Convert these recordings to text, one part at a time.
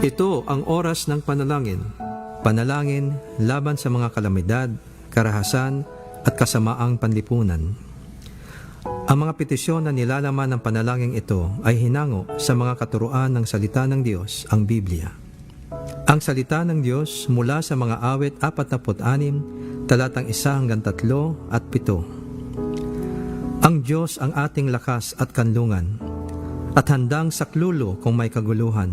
Ito ang oras ng panalangin. Panalangin laban sa mga kalamidad, karahasan at kasamaang panlipunan. Ang mga petisyon na nilalaman ng panalangin ito ay hinango sa mga katuruan ng salita ng Diyos, ang Biblia. Ang salita ng Diyos mula sa mga awit 46, talatang 1 hanggang 3 at 7. Ang Diyos ang ating lakas at kanlungan, at handang saklulo kung may kaguluhan.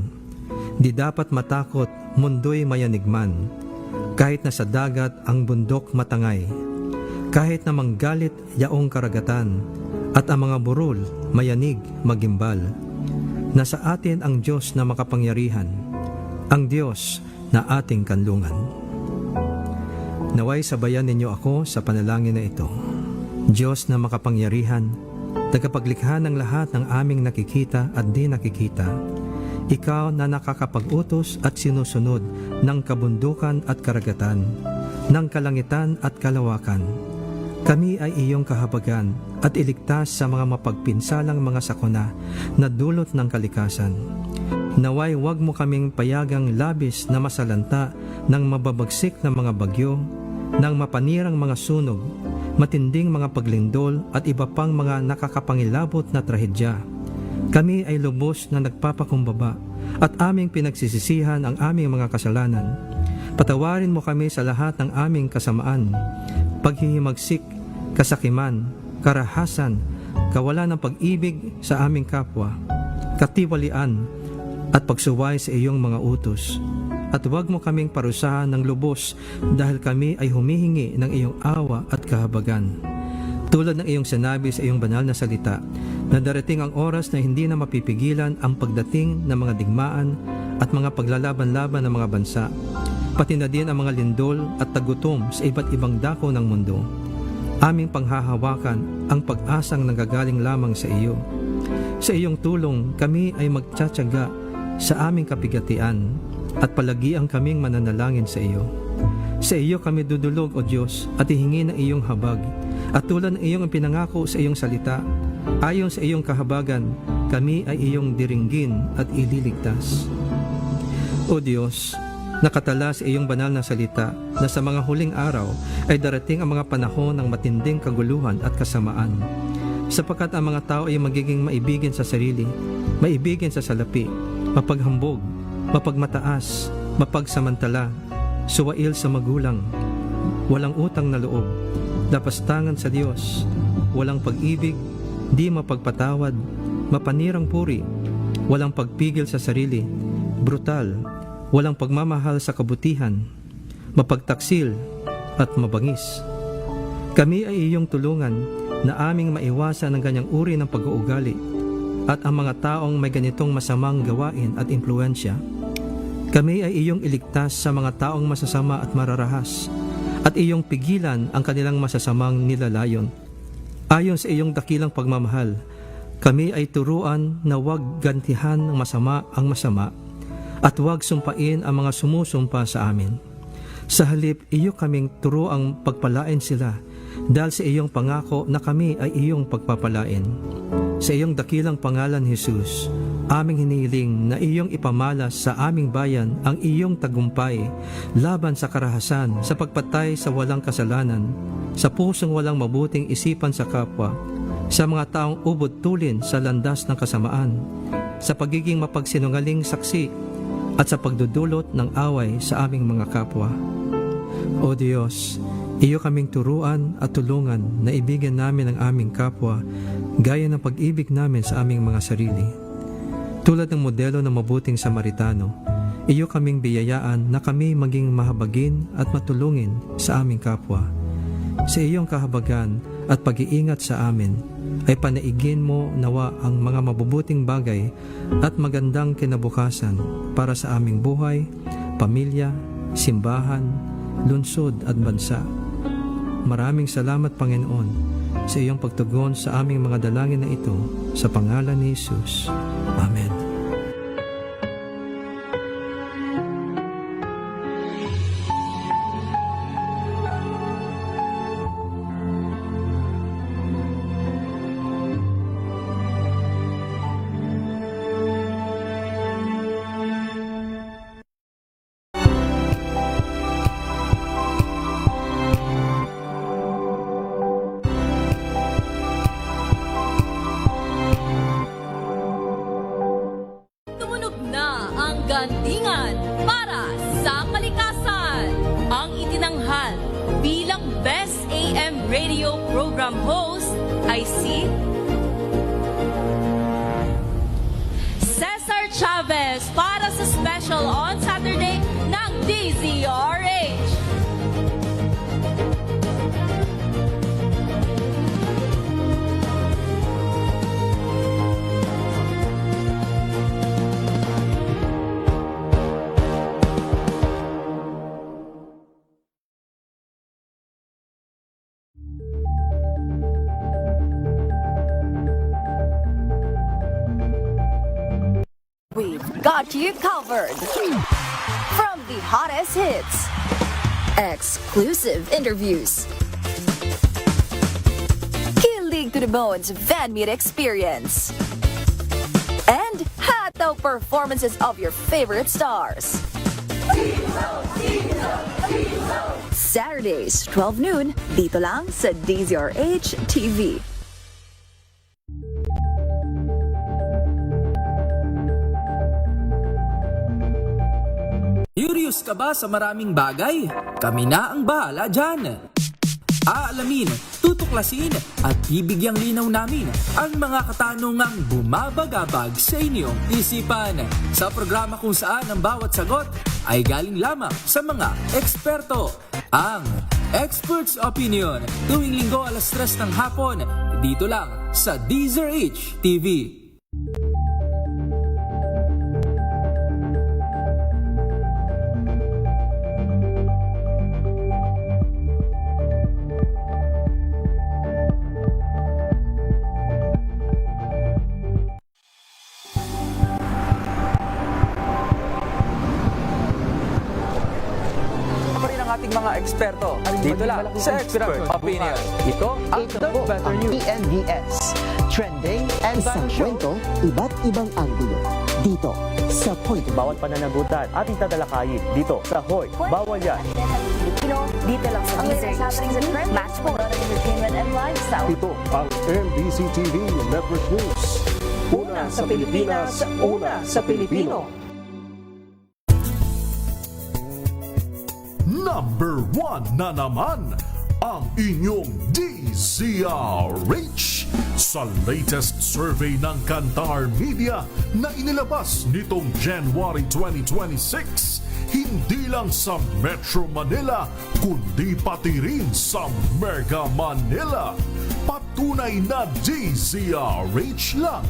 Di dapat matakot, mundo'y mayanigman, kahit na sa dagat ang bundok matangay, kahit na manggalit yaong karagatan, at ang mga burol mayanig magimbal. Nasa atin ang Diyos na makapangyarihan, ang Diyos na ating kanlungan. Naway sabayan ninyo ako sa panalangin na ito. Diyos na makapangyarihan, tagapaglikha ng lahat ng aming nakikita at di nakikita, Ikaw na nakakapag-utos at sinusunod ng kabundukan at karagatan, ng kalangitan at kalawakan. Kami ay iyong kahabagan at iligtas sa mga mapagpinsalang mga sakuna na dulot ng kalikasan. Naway huwag mo kaming payagang labis na masalanta ng mababagsik na mga bagyo, ng mapanirang mga sunog, matinding mga paglindol at iba pang mga nakakapangilabot na trahedya. Kami ay lubos na nagpapakumbaba at aming pinagsisisihan ang aming mga kasalanan. Patawarin mo kami sa lahat ng aming kasamaan, paghihimagsik, kasakiman, karahasan, kawalan ng pag-ibig sa aming kapwa, katiwalian at pagsuway sa iyong mga utos. At huwag mo kaming parusahan ng lubos dahil kami ay humihingi ng iyong awa at kahabagan. Tulad ng iyong sinabi sa iyong banal na salita, na darating ang oras na hindi na mapipigilan ang pagdating ng mga digmaan at mga paglalaban-laban ng mga bansa, pati na din ang mga lindol at tagutom sa iba't ibang dako ng mundo. Aming panghahawakan ang pag-asang nanggagaling lamang sa iyo. Sa iyong tulong, kami ay magtsatsaga sa aming kapigatian at palagiang kaming mananalangin sa iyo. Sa iyo kami dudulog, O Diyos, at ihingi ng iyong habag. At tulad ng iyong pinangako sa iyong salita, ayon sa iyong kahabagan, kami ay iyong diringgin at ililigtas. O Diyos, nakatala sa iyong banal na salita na sa mga huling araw ay darating ang mga panahon ng matinding kaguluhan at kasamaan, sapagkat ang mga tao ay magiging maibigin sa sarili, maibigin sa salapi, mapaghambog, mapagmataas, mapagsamantala, suwail sa magulang, walang utang na loob, lapastangan sa Diyos, walang pag-ibig, di mapagpatawad, mapanirang puri, walang pagpigil sa sarili, brutal, walang pagmamahal sa kabutihan, mapagtaksil at mabangis. Kami ay iyong tulungan na aming maiwasan ang ganyang uri ng pag-uugali at ang mga taong may ganitong masamang gawain at impluensya. Kami ay iyong iligtas sa mga taong masasama at mararahas at iyong pigilan ang kanilang masasamang nilalayon. Ayon sa iyong dakilang pagmamahal, kami ay turuan na huwag gantihan ng masama ang masama at huwag sumpain ang mga sumusumpa sa amin. Sa halip, iyo kaming turuang pagpalain sila dahil sa iyong pangako na kami ay iyong pagpapalain. Sa iyong dakilang pangalan, Jesus, aming hinihiling na iyong ipamalas sa aming bayan ang iyong tagumpay laban sa karahasan, sa pagpatay sa walang kasalanan, sa pusong walang mabuting isipan sa kapwa, sa mga taong ubod tulin sa landas ng kasamaan, sa pagiging mapagsinungaling saksi, at sa pagdudulot ng away sa aming mga kapwa. O Diyos, iyo kaming turuan at tulungan na ibigin namin ang aming kapwa gaya ng pag-ibig namin sa aming mga sarili. Tulad ng modelo ng mabuting Samaritano, iyo kaming biyayaan na kami maging mahabagin at matulungin sa aming kapwa. Sa iyong kahabagan at pag-iingat sa amin, ay panaigin mo nawa ang mga mabubuting bagay at magandang kinabukasan para sa aming buhay, pamilya, simbahan, lungsod at bansa. Maraming salamat, Panginoon, sa iyong pagtugon sa aming mga dalangin na ito, sa pangalan ni Jesus. Amen. Panggalingan para sa kalikasan. Ang itinanghal bilang Best AM Radio Program Host ay si Cesar Chavez para sa special on Saturday ng DZRH. We've got you covered. From the hottest hits, exclusive interviews, kilig to the bones fan meet experience, and hataw performances of your favorite stars. Saturdays, 12 noon, dito lang sa DZRH TV. Curious ka ba sa maraming bagay? Kami na ang bahala dyan. Aalamin, tutuklasin at bibigyang linaw namin ang mga katanungang bumabagabag sa inyong isipan. Sa programa kung saan ang bawat sagot ay galing lamang sa mga eksperto. Ang Expert's Opinion, tuwing linggo 3:00 ng hapon, dito lang sa DZRH TV. Ating mga eksperto dito lang sa Expert Opinion. Ito ang The Better News. PNDS. Trending and sa kwento, iba't ibang anggulo. Dito sa Point. Bawat pananagutan ating tatalakayin dito sa Hoy. Bawal yan. Filipino, dito lang sa DZRH. Match po, entertainment and lifestyle. Ito ang MBC TV Network News. Una sa Pilipinas, una sa Pilipino. Number 1 na naman ang inyong DZRH sa latest survey ng Kantar Media na inilabas nitong January 2026. Hindi lang sa Metro Manila, kundi pati rin sa Mega Manila. Patunay na DZRH lang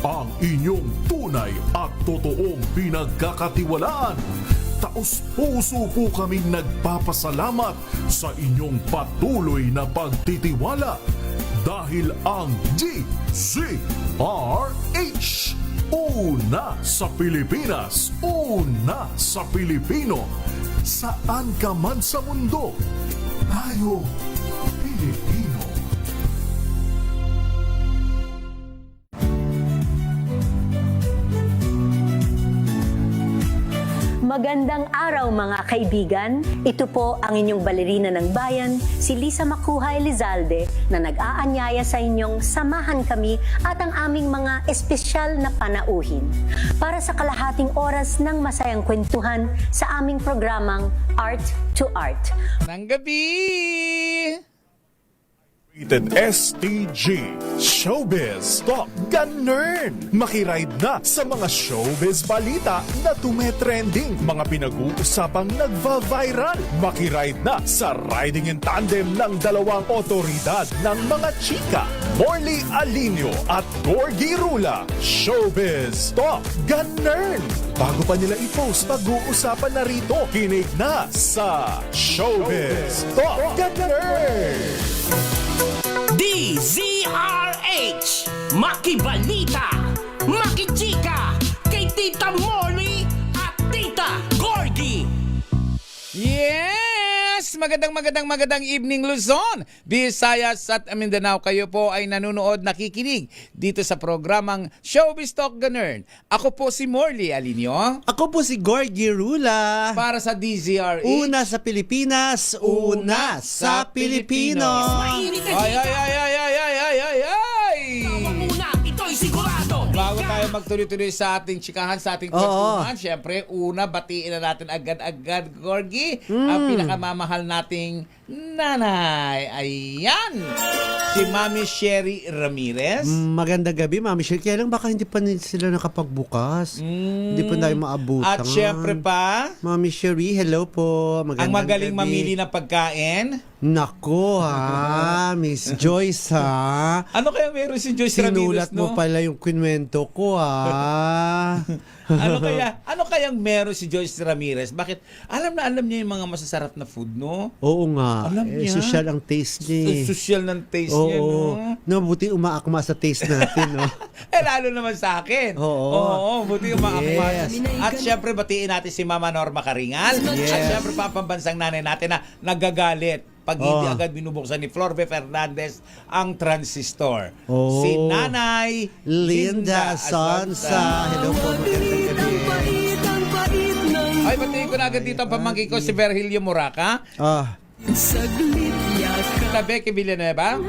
ang inyong tunay at totoong pinagkakatiwalaan. Taos-puso po kaming nagpapasalamat sa inyong patuloy na pagtitiwala dahil ang DZRH, una sa Pilipinas, una sa Pilipino. Saan ka man sa mundo, tayo Pilipino. Magandang araw mga kaibigan. Ito po ang inyong balerina ng bayan, si Lisa Macuja Elizalde, na nag-aanyaya sa inyong samahan kami at ang aming mga espesyal na panauhin para sa kalahating oras ng masayang kwentuhan sa aming programang Art to Art. Ng gabi! Rated STG Showbiz Talk Ganern. Makiride na sa mga showbiz balita na tumetrending, mga pinag-uusapang nagva-viral. Makiride na sa riding in tandem ng dalawang otoridad ng mga chika, Morley Alinio at Gorgie Rula. Showbiz Talk Ganern. Bago pa nila i-post, pag-uusapan na rito. Kinig na sa Showbiz Talk Ganern. DZRH, Makibalita, Makichika, kay Tita Molly at Tita Gorgie. Yes! Magandang evening Luzon, Visayas at Mindanao. Kayo po ay nanonood, nakikinig dito sa programang Showbiz Talk Ganern. Ako po si Morley Alinio. Ako po si Gorgie Rula. Para sa DZRH. Una sa Pilipinas, una sa Pilipino. Ay! Muna, ito'y sigurado. Bago tayo magtuloy-tuloy sa ating chikahan, sa ating kwentuhan, syempre, una, batiin na natin agad-agad, Gorgie, ang pinakamamahal nating nanay. Ayan! Si Mami Sherry Ramirez. Magandang gabi, Mami Sherry. Kaya lang baka hindi pa sila nakapagbukas. Hindi pa tayo maabutan. At syempre pa, Mami Sherry, hello po. Magandang ang magaling gabi. mamili ng pagkain. Nako ha, Miss Joyce ha. Ano kaya meron si Joyce Ramirez, Sinulat mo pala yung kwento ko ha. Ano kayang meron si Joyce Ramirez? Bakit? Alam niya yung mga masasarap na food, no? Oo nga. Alam niya. Social ang taste niya. Social ng taste niya, no? No, buti umaakma sa taste natin, no? Lalo naman sa akin. Oo. Buti umaakma. Yes. At syempre, batiin natin si Mama Norma Karingal. Yes. At syempre, papambansang nanay natin na nagagalit pag hindi agad binubuksan ni Florbe Fernandez ang transistor. Si Nanay Linda Sonsa. Hello po, magandang gabi. Ay, batiin ko na agad dito ang pamangkin ko si Virgilio Moraca. Tita Becky Villanueva.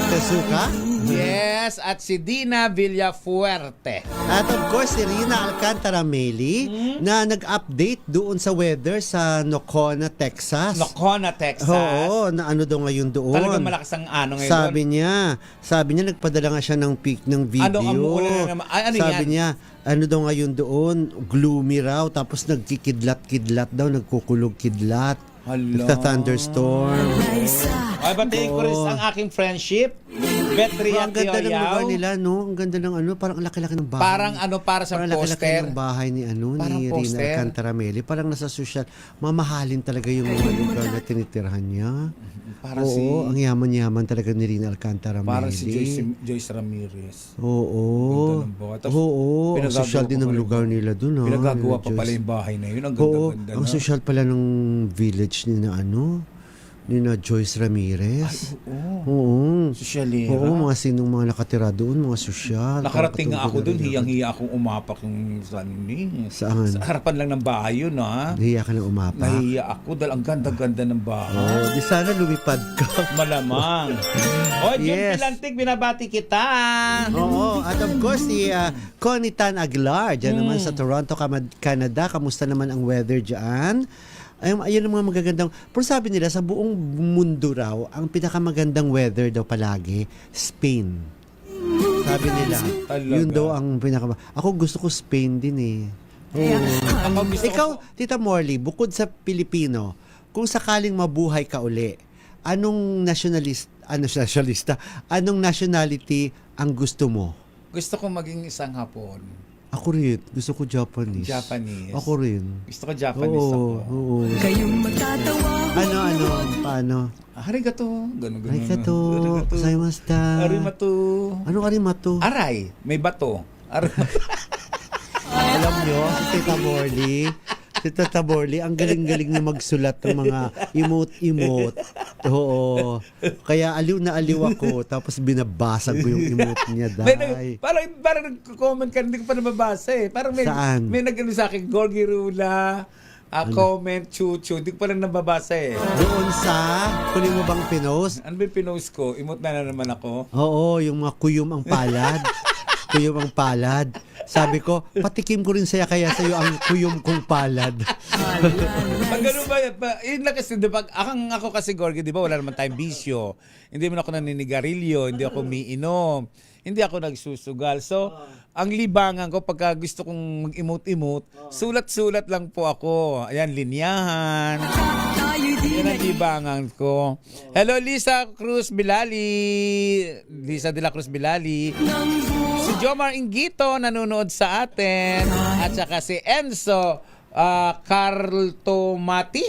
Tesuka. Yes, at si Dina Villafuerte. At of course, si Rina Alcantara Meli na nag-update doon sa weather sa Nocona, Texas. Nocona, Texas. Oo, na ano daw ngayon doon. Talagang malakas ang ano ngayon. Sabi niya nagpadala nga siya ng video. Ano ang umuulan na naman? Ano sabi yan? niya, ano daw ngayon doon, gloomy raw, tapos nagkikidlat-kidlat daw, nagkukulog-kidlat. Nagta-thunderstorm. Ay, batiin ko rin ang aking friendship. Betria Ang ganda ng lugar Tioyao. nila, no? Ang ganda ng ano, parang ang laki-laki ng bahay. Parang para sa Parang laki-laki poster. ng bahay ni Parang ni poster. Rina Alcantara Meli. Parang nasa social. Mamahalin talaga yung mga lugar na tinitirhan niya. Oo, ang yaman-yaman talaga ni Rina Alcantara Meli. Para si Joyce Ramirez. Oo. Ganda ng bahay. Tapos, Oo, ang pinagagawa social din pa ng pala- lugar nila dun. Pinagagawa nila pa pala Joyce. yung bahay na yun. Ang Oo, ganda-ganda. ang social pala ng village ni na Joyce Ramirez. Oo. Sosyalera. Oo, mga sinong mga nakatira doon, mga sosyal. Nakarating nga ako doon, Nakatungkol hiyang-hiya akong umapak yung sanini. Saan? Sa harapan lang ng bahay yun, ha? Nahiya ka na umapa. Nahiya ako dahil ang ganda-ganda ng bahay. Oh, di sana lumipad ka. Malamang. O, Jim Yes. Pilantig, binabati kita. Oo, at of course, si Connie Tan Aguilar, dyan naman sa Toronto, Canada. Kamusta naman ang weather dyan? Ayun ang mga magagandang. Pero sabi nila, sa buong mundo raw, ang pinakamagandang weather daw palagi, Spain. Sabi nila, yun daw ang Ako gusto ko Spain din eh. Oo. Ikaw, Tita Morley, bukod sa Pilipino, kung sakaling mabuhay ka uli, anong nationality ang gusto mo? Gusto ko maging isang Hapon. Ako rin. Gusto ko Japanese. Japanese. Ako rin. Gusto ko Japanese ako. Oo. Kayong matatawa. Ano? Paano? Arigato. Ganun. Arigato. Gozaimashita. Arimato. Ano arimato? Aray. May bato. Arimato. Alam nyo, si Tata Morley, ang galing-galing na magsulat ng mga emote-emote. Oo. Kaya aliw na aliw ako, tapos binabasag ko yung emote niya. Parang nag-comment ka, hindi ko pa nababasa eh. Parang Saan? may nag-ano sa akin, Gorgie Rula, comment, chuchu, hindi ko pa lang nababasa eh. Doon sa, kunin mo bang pinost? Ano ba yung pinost ko? Emote na naman ako. Oo, yung mga kuyom ang palad. Kuyom ang palad. Sabi ko, patikim ko rin saya kaya sa'yo ang kuyom kong palad. Pag gano'n ba, yun lang kasi, diba, ako kasi, Gorgie, di ba, wala naman tayong bisyo. Hindi man ako naninigarilyo, hindi ako umiinom, hindi ako nagsusugal. So, ang libangan ko, pagka gusto kong mag-emote-emote, sulat-sulat lang po ako. Ayan, linyahan. Yan ang libangan ko. Hello, Lisa Cruz Bilali. Lisa de la Cruz Bilali. Si Jomar Ingito nanonood sa atin. At saka si Enzo Carlo Mati.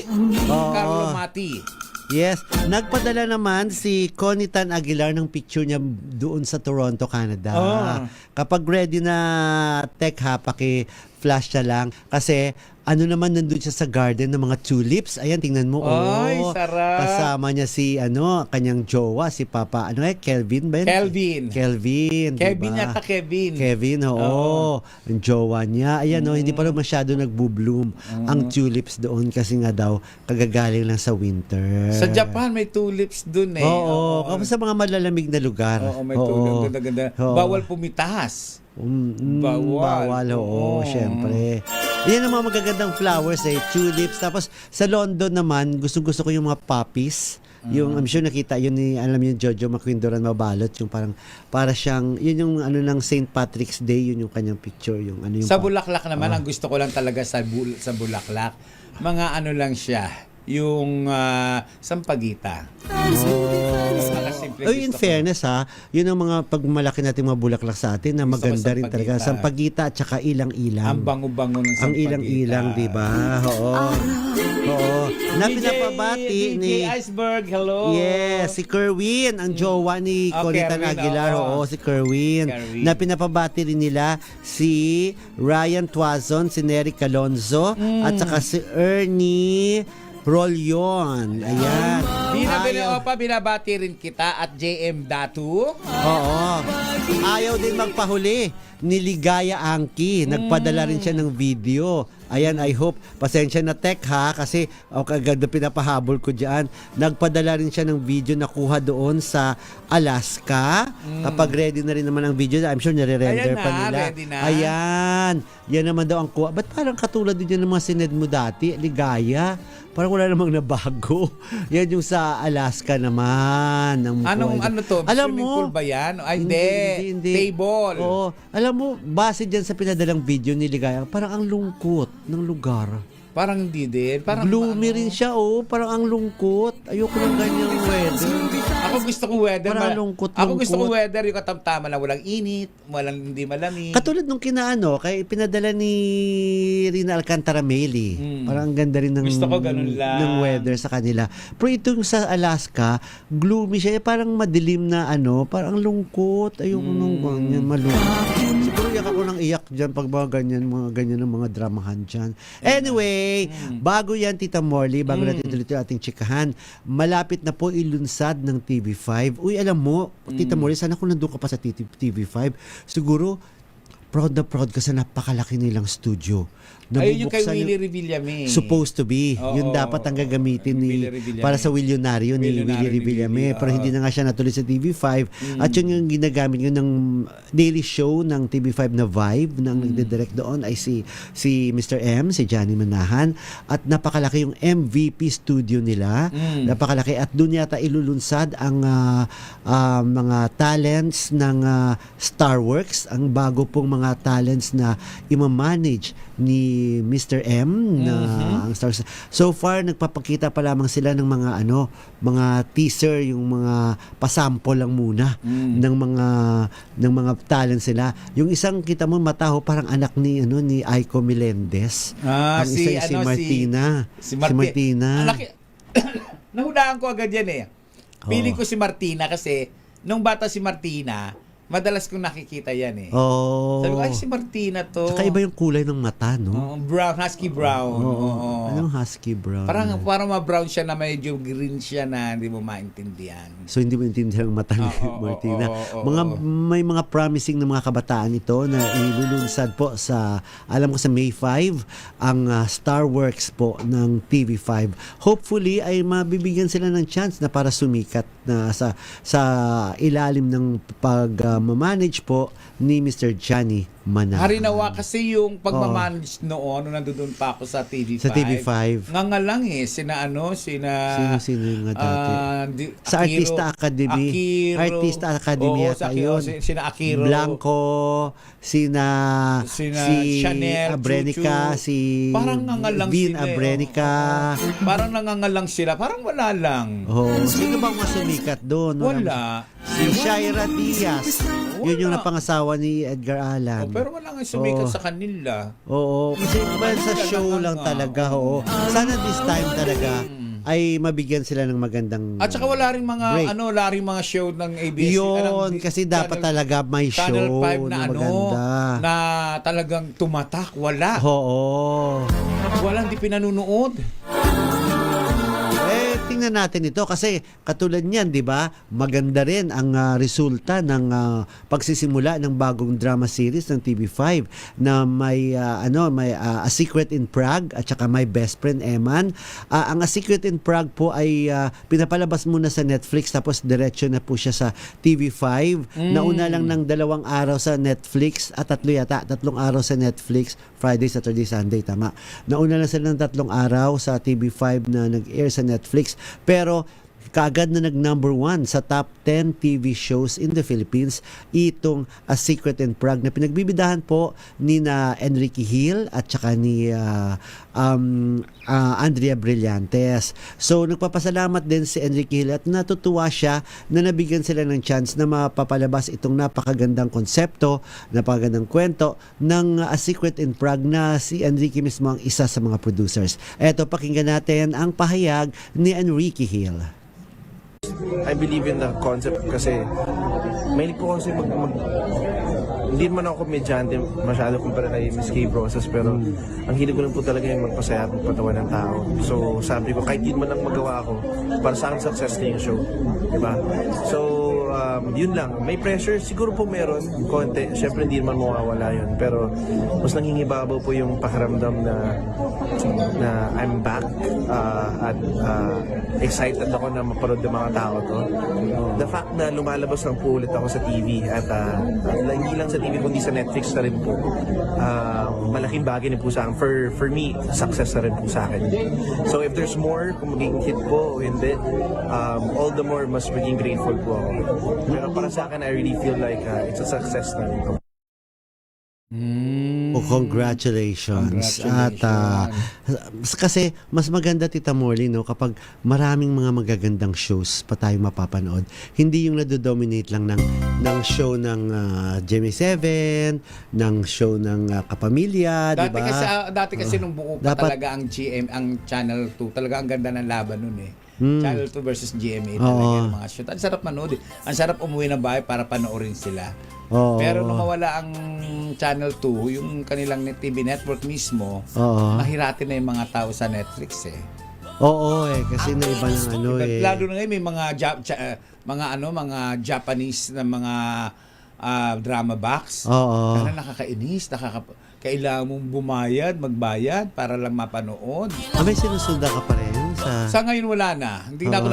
Yes. Nagpadala naman si Connie Tan Aguilar ng picture niya doon sa Toronto, Canada. Kapag ready na tech ha, paki-flash na lang. Kasi ano naman nandun siya sa garden ng mga tulips. Ayan, tingnan mo. Ay, sarap. Kasama niya si kanyang jowa, si Papa, Kelvin ba yun? Kevin diba? yata, Kevin. Kevin, oo. Ang jowa niya. Ayan, hindi pa rin masyado nagbo-bloom ang tulips doon kasi nga daw kagagaling lang sa winter. Sa Japan, may tulips dun eh. Oo. Kapag sa mga malalamig na lugar. Oo, may tulips. Ganda-ganda. Oo. Bawal pumitas. Bawal. oo, syempre. Yan ang mga magagandang flowers tulips. Tapos sa London naman, gusto ko yung mga poppies. Yung, I'm sure nakita yun ni, alam yung Jojo Maquindoran mabalot, yung para siyang, yun yung ano ng St. Patrick's Day, yun yung kanyang picture, yung ano yung... Sa Bulaklak naman, ang gusto ko lang talaga sa Bulaklak, mga ano lang siya, yung sampagita. In fairness yun ang mga pagmalaki natin mga bulaklak sa atin na maganda rin talaga. Sampagita at saka ilang-ilang. Ang bango-bango ng sampagita. Ang ilang-ilang, di ba? Oo. Na pinapabati ni Iceberg, hello. Yes, si Kerwin, ang jowa ni Conitan Kerwin, Aguilar. Oo, si Kerwin. Na pinapabati rin nila si Ryan Tuazon, si Nery Calonzo, at saka si Ernie Rolyon. Ayan. Binabati rin kita at JM Datu. Oo. Ayaw din magpahuli ni Ligaya Angki. Nagpadala rin siya ng video. Ayan, I hope. Pasensya na tech kasi kaganda pinapahabol ko dyan. Nagpadala rin siya ng video na kuha doon sa Alaska. Kapag ready na rin naman ang video, I'm sure nire-render pa nila. Ready na. Ayan. Yan naman daw ang kuha. Ba't parang katulad din yan ng mga sined mo dati? Ligaya. Parang wala namang nabago. Yan yung sa Alaska naman. Ano to? Alam Swimming mo, pool ba yan? Ay, hindi. Table. Oo. Alam mo, base dyan sa pinadalang video ni Ligaya, parang ang lungkot ng lugar. Parang hindi din. Parang gloomy rin siya, parang ang lungkot. Ayoko ng ganyang weather. Ako gusto kong weather. Parang lungkot. Ako gusto kong weather yung katamtama na walang init, walang hindi malamig. Katulad nung kay pinadala ni Rina Alcantara Meli. Parang ang ganda rin ng, gusto ko ganun lang. ng weather sa kanila. Pero itong sa Alaska, gloomy siya. Parang madilim na parang ang lungkot. Ayoko nung ganyan, malungkot. Siguro iyak ako ng iyak dyan pag mga ganyan ng mga dramahan dyan. Anyway, bago yan, Tita Morley, bago natin ituloy yung ating chikahan, malapit na po ilunsad ng TV5. Uy, alam mo, Tita Morley, sana kung nandun ka pa sa TV5, siguro, proud ka sa napakalaki nilang studio. Ayun yung kay Willie Revillame. Supposed to be. Yun dapat ang gagamitin para sa Willionario ni Willie Revillame. Pero hindi na nga siya natuloy sa TV5. At yun yung ginagamit yun ng daily show ng TV5 na Vibe na ang nagdidirect doon ay si Mr. M, si Johnny Manahan. At napakalaki yung MVP studio nila. Napakalaki. At doon yata ilulunsad ang mga talents ng Starworks. Ang bago pong mga talents na imamanage ni Mr. M na ang stars. So far nagpapakita pa lamang sila ng mga mga teaser, yung mga pasample lang muna ng mga talent sila. Yung isang kita mo mataho parang anak ni Aiko Melendez. Ang isa si Martina. Si Martina. Nahulaan ko agad yan Pili ko si Martina kasi nung bata si Martina, madalas kong nakikita yan Sabi ko, ay si Martina to. Saka iba yung kulay ng mata, no? Brown, husky brown. Anong husky brown? Parang ma-brown siya na medyo green siya na hindi mo maintindihan. So hindi mo intindihan ang mata ni Martina. May mga promising na mga kabataan ito na ilulunsad po sa, alam ko sa May 5, ang Starworks po ng TV5. Hopefully ay mabibigyan sila ng chance na para sumikat na sa ilalim ng pag-manage po ni Mr. Johnny Manahan. Harinawa kasi yung pagmamanage noon nung nandoon pa ako sa TV5. Sa TV5. Nga lang sina Sino yung dati? Sa Artista Academy. Artista Academy yata yun. Sina Akiro. Blanco, si Chanel, Abrenica, si parang nangalang Vin sila. Abrenica. Parang nangangalang sila. Parang wala lang. Sino bang masumikat doon? Wala. Si Shaira Diaz. Yun yung napangasawa ni Edgar Allan. Pero wala nga sumikat sa kanila. Oo. Kasi sa show lang talaga. Sana this time talaga ay mabigyan sila ng magandang at saka wala rin mga break. wala rin mga show ng ABS. Yun, kasi dapat talaga may show Channel 5 na maganda. Na talagang tumatak. Wala. Oo. Walang di pinanunood. Tingnan tingnan natin ito kasi katulad niyan, 'di ba? Maganda rin ang resulta ng pagsisimula ng bagong drama series ng TV5 na may A Secret in Prague at saka My Best Friend Eman. Ang A Secret in Prague po ay pinapalabas muna sa Netflix tapos diretso na po siya sa TV5. Nauna lang ng 2 araw sa Netflix at 3 araw sa Netflix, Friday, Saturday, Sunday, tama. Nauna lang sila ng 3 araw sa TV5 na nag-air sa Netflix, pero kaagad na nag-number 1 sa top 10 TV shows in the Philippines itong A Secret in Prague na pinagbibidahan po ni na Enrique Hill at saka ni Andrea Brillantes. So nagpapasalamat din si Enrique Hill at natutuwa siya na nabigyan sila ng chance na mapapalabas itong napakagandang konsepto, napakagandang kwento ng A Secret in Prague na si Enrique mismo ang isa sa mga producers. Eto, pakinggan natin ang pahayag ni Enrique Hill. I believe in the concept kasi mahilig po kasi hindi naman ako komedyante masyado kumpara kay Miss Kay Brosas, pero ang hilig ko lang po talaga yung magpasaya at magpatawa ng tao. So sabi ko, kahit yun man lang magawa ko, para sa akin success na yung show, diba? So yun lang, may pressure siguro po meron konti, syempre hindi naman mawawala yun, pero mas nangingibabaw po yung pakiramdam na I'm back at excited ako na mapanood ng mga tao to. The fact na lumalabas lang po ulit ako sa TV at hindi lang sa TV kundi sa Netflix na rin po, malaking bagay na po sa akin. For me, success na rin po sa akin. So if there's more, kung magiging hit po o hindi, all the more mas maging grateful po ako. Pero para sa akin, I really feel like it's a success na rin po. Congratulations. At kasi mas maganda, Tita Morley, no, kapag maraming mga magagandang shows pa tayong mapapanood. Hindi yung nadodominate lang ng show ng GMA7, ng show ng Kapamilya, di ba? Dati kasi nung buo pa talaga ang Channel 2, talaga ang ganda ng laban nun eh. Channel 2 versus GMA talaga yung mga shoot. Ang sarap manood eh. Ang sarap umuwi ng bahay para panoorin sila. Pero nung mawala ang Channel 2, yung kanilang TV network mismo, mahiratin na yung mga tao sa Netflix eh. Kasi naiba ng Lalo na ngayon may mga Japanese na mga drama box. Kaya nakakainis, kailangan mong magbayad para lang mapanood. May sinusundan ka pa rin? Sa ngayon wala na. Hindi na ako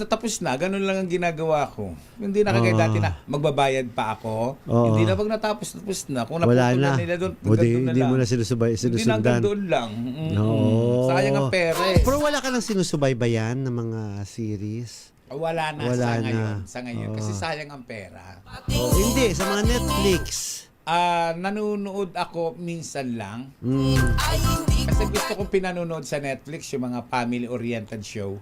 tapos na. Ganun lang ang ginagawa ko. Hindi na kagaya dati na magbabayad pa ako. Hindi na pag natapos na. Kung wala naputol na nila doon, hindi mo na sinusundan. Hindi na doon lang. Sayang ang pera eh. Pero wala ka nang sinusubaybayan ng mga series? Wala na sa ngayon. Kasi sayang ang pera. Hindi, sa mga Netflix. Nanonood ako minsan lang. Kasi gusto kong pinanonood sa Netflix yung mga family-oriented show.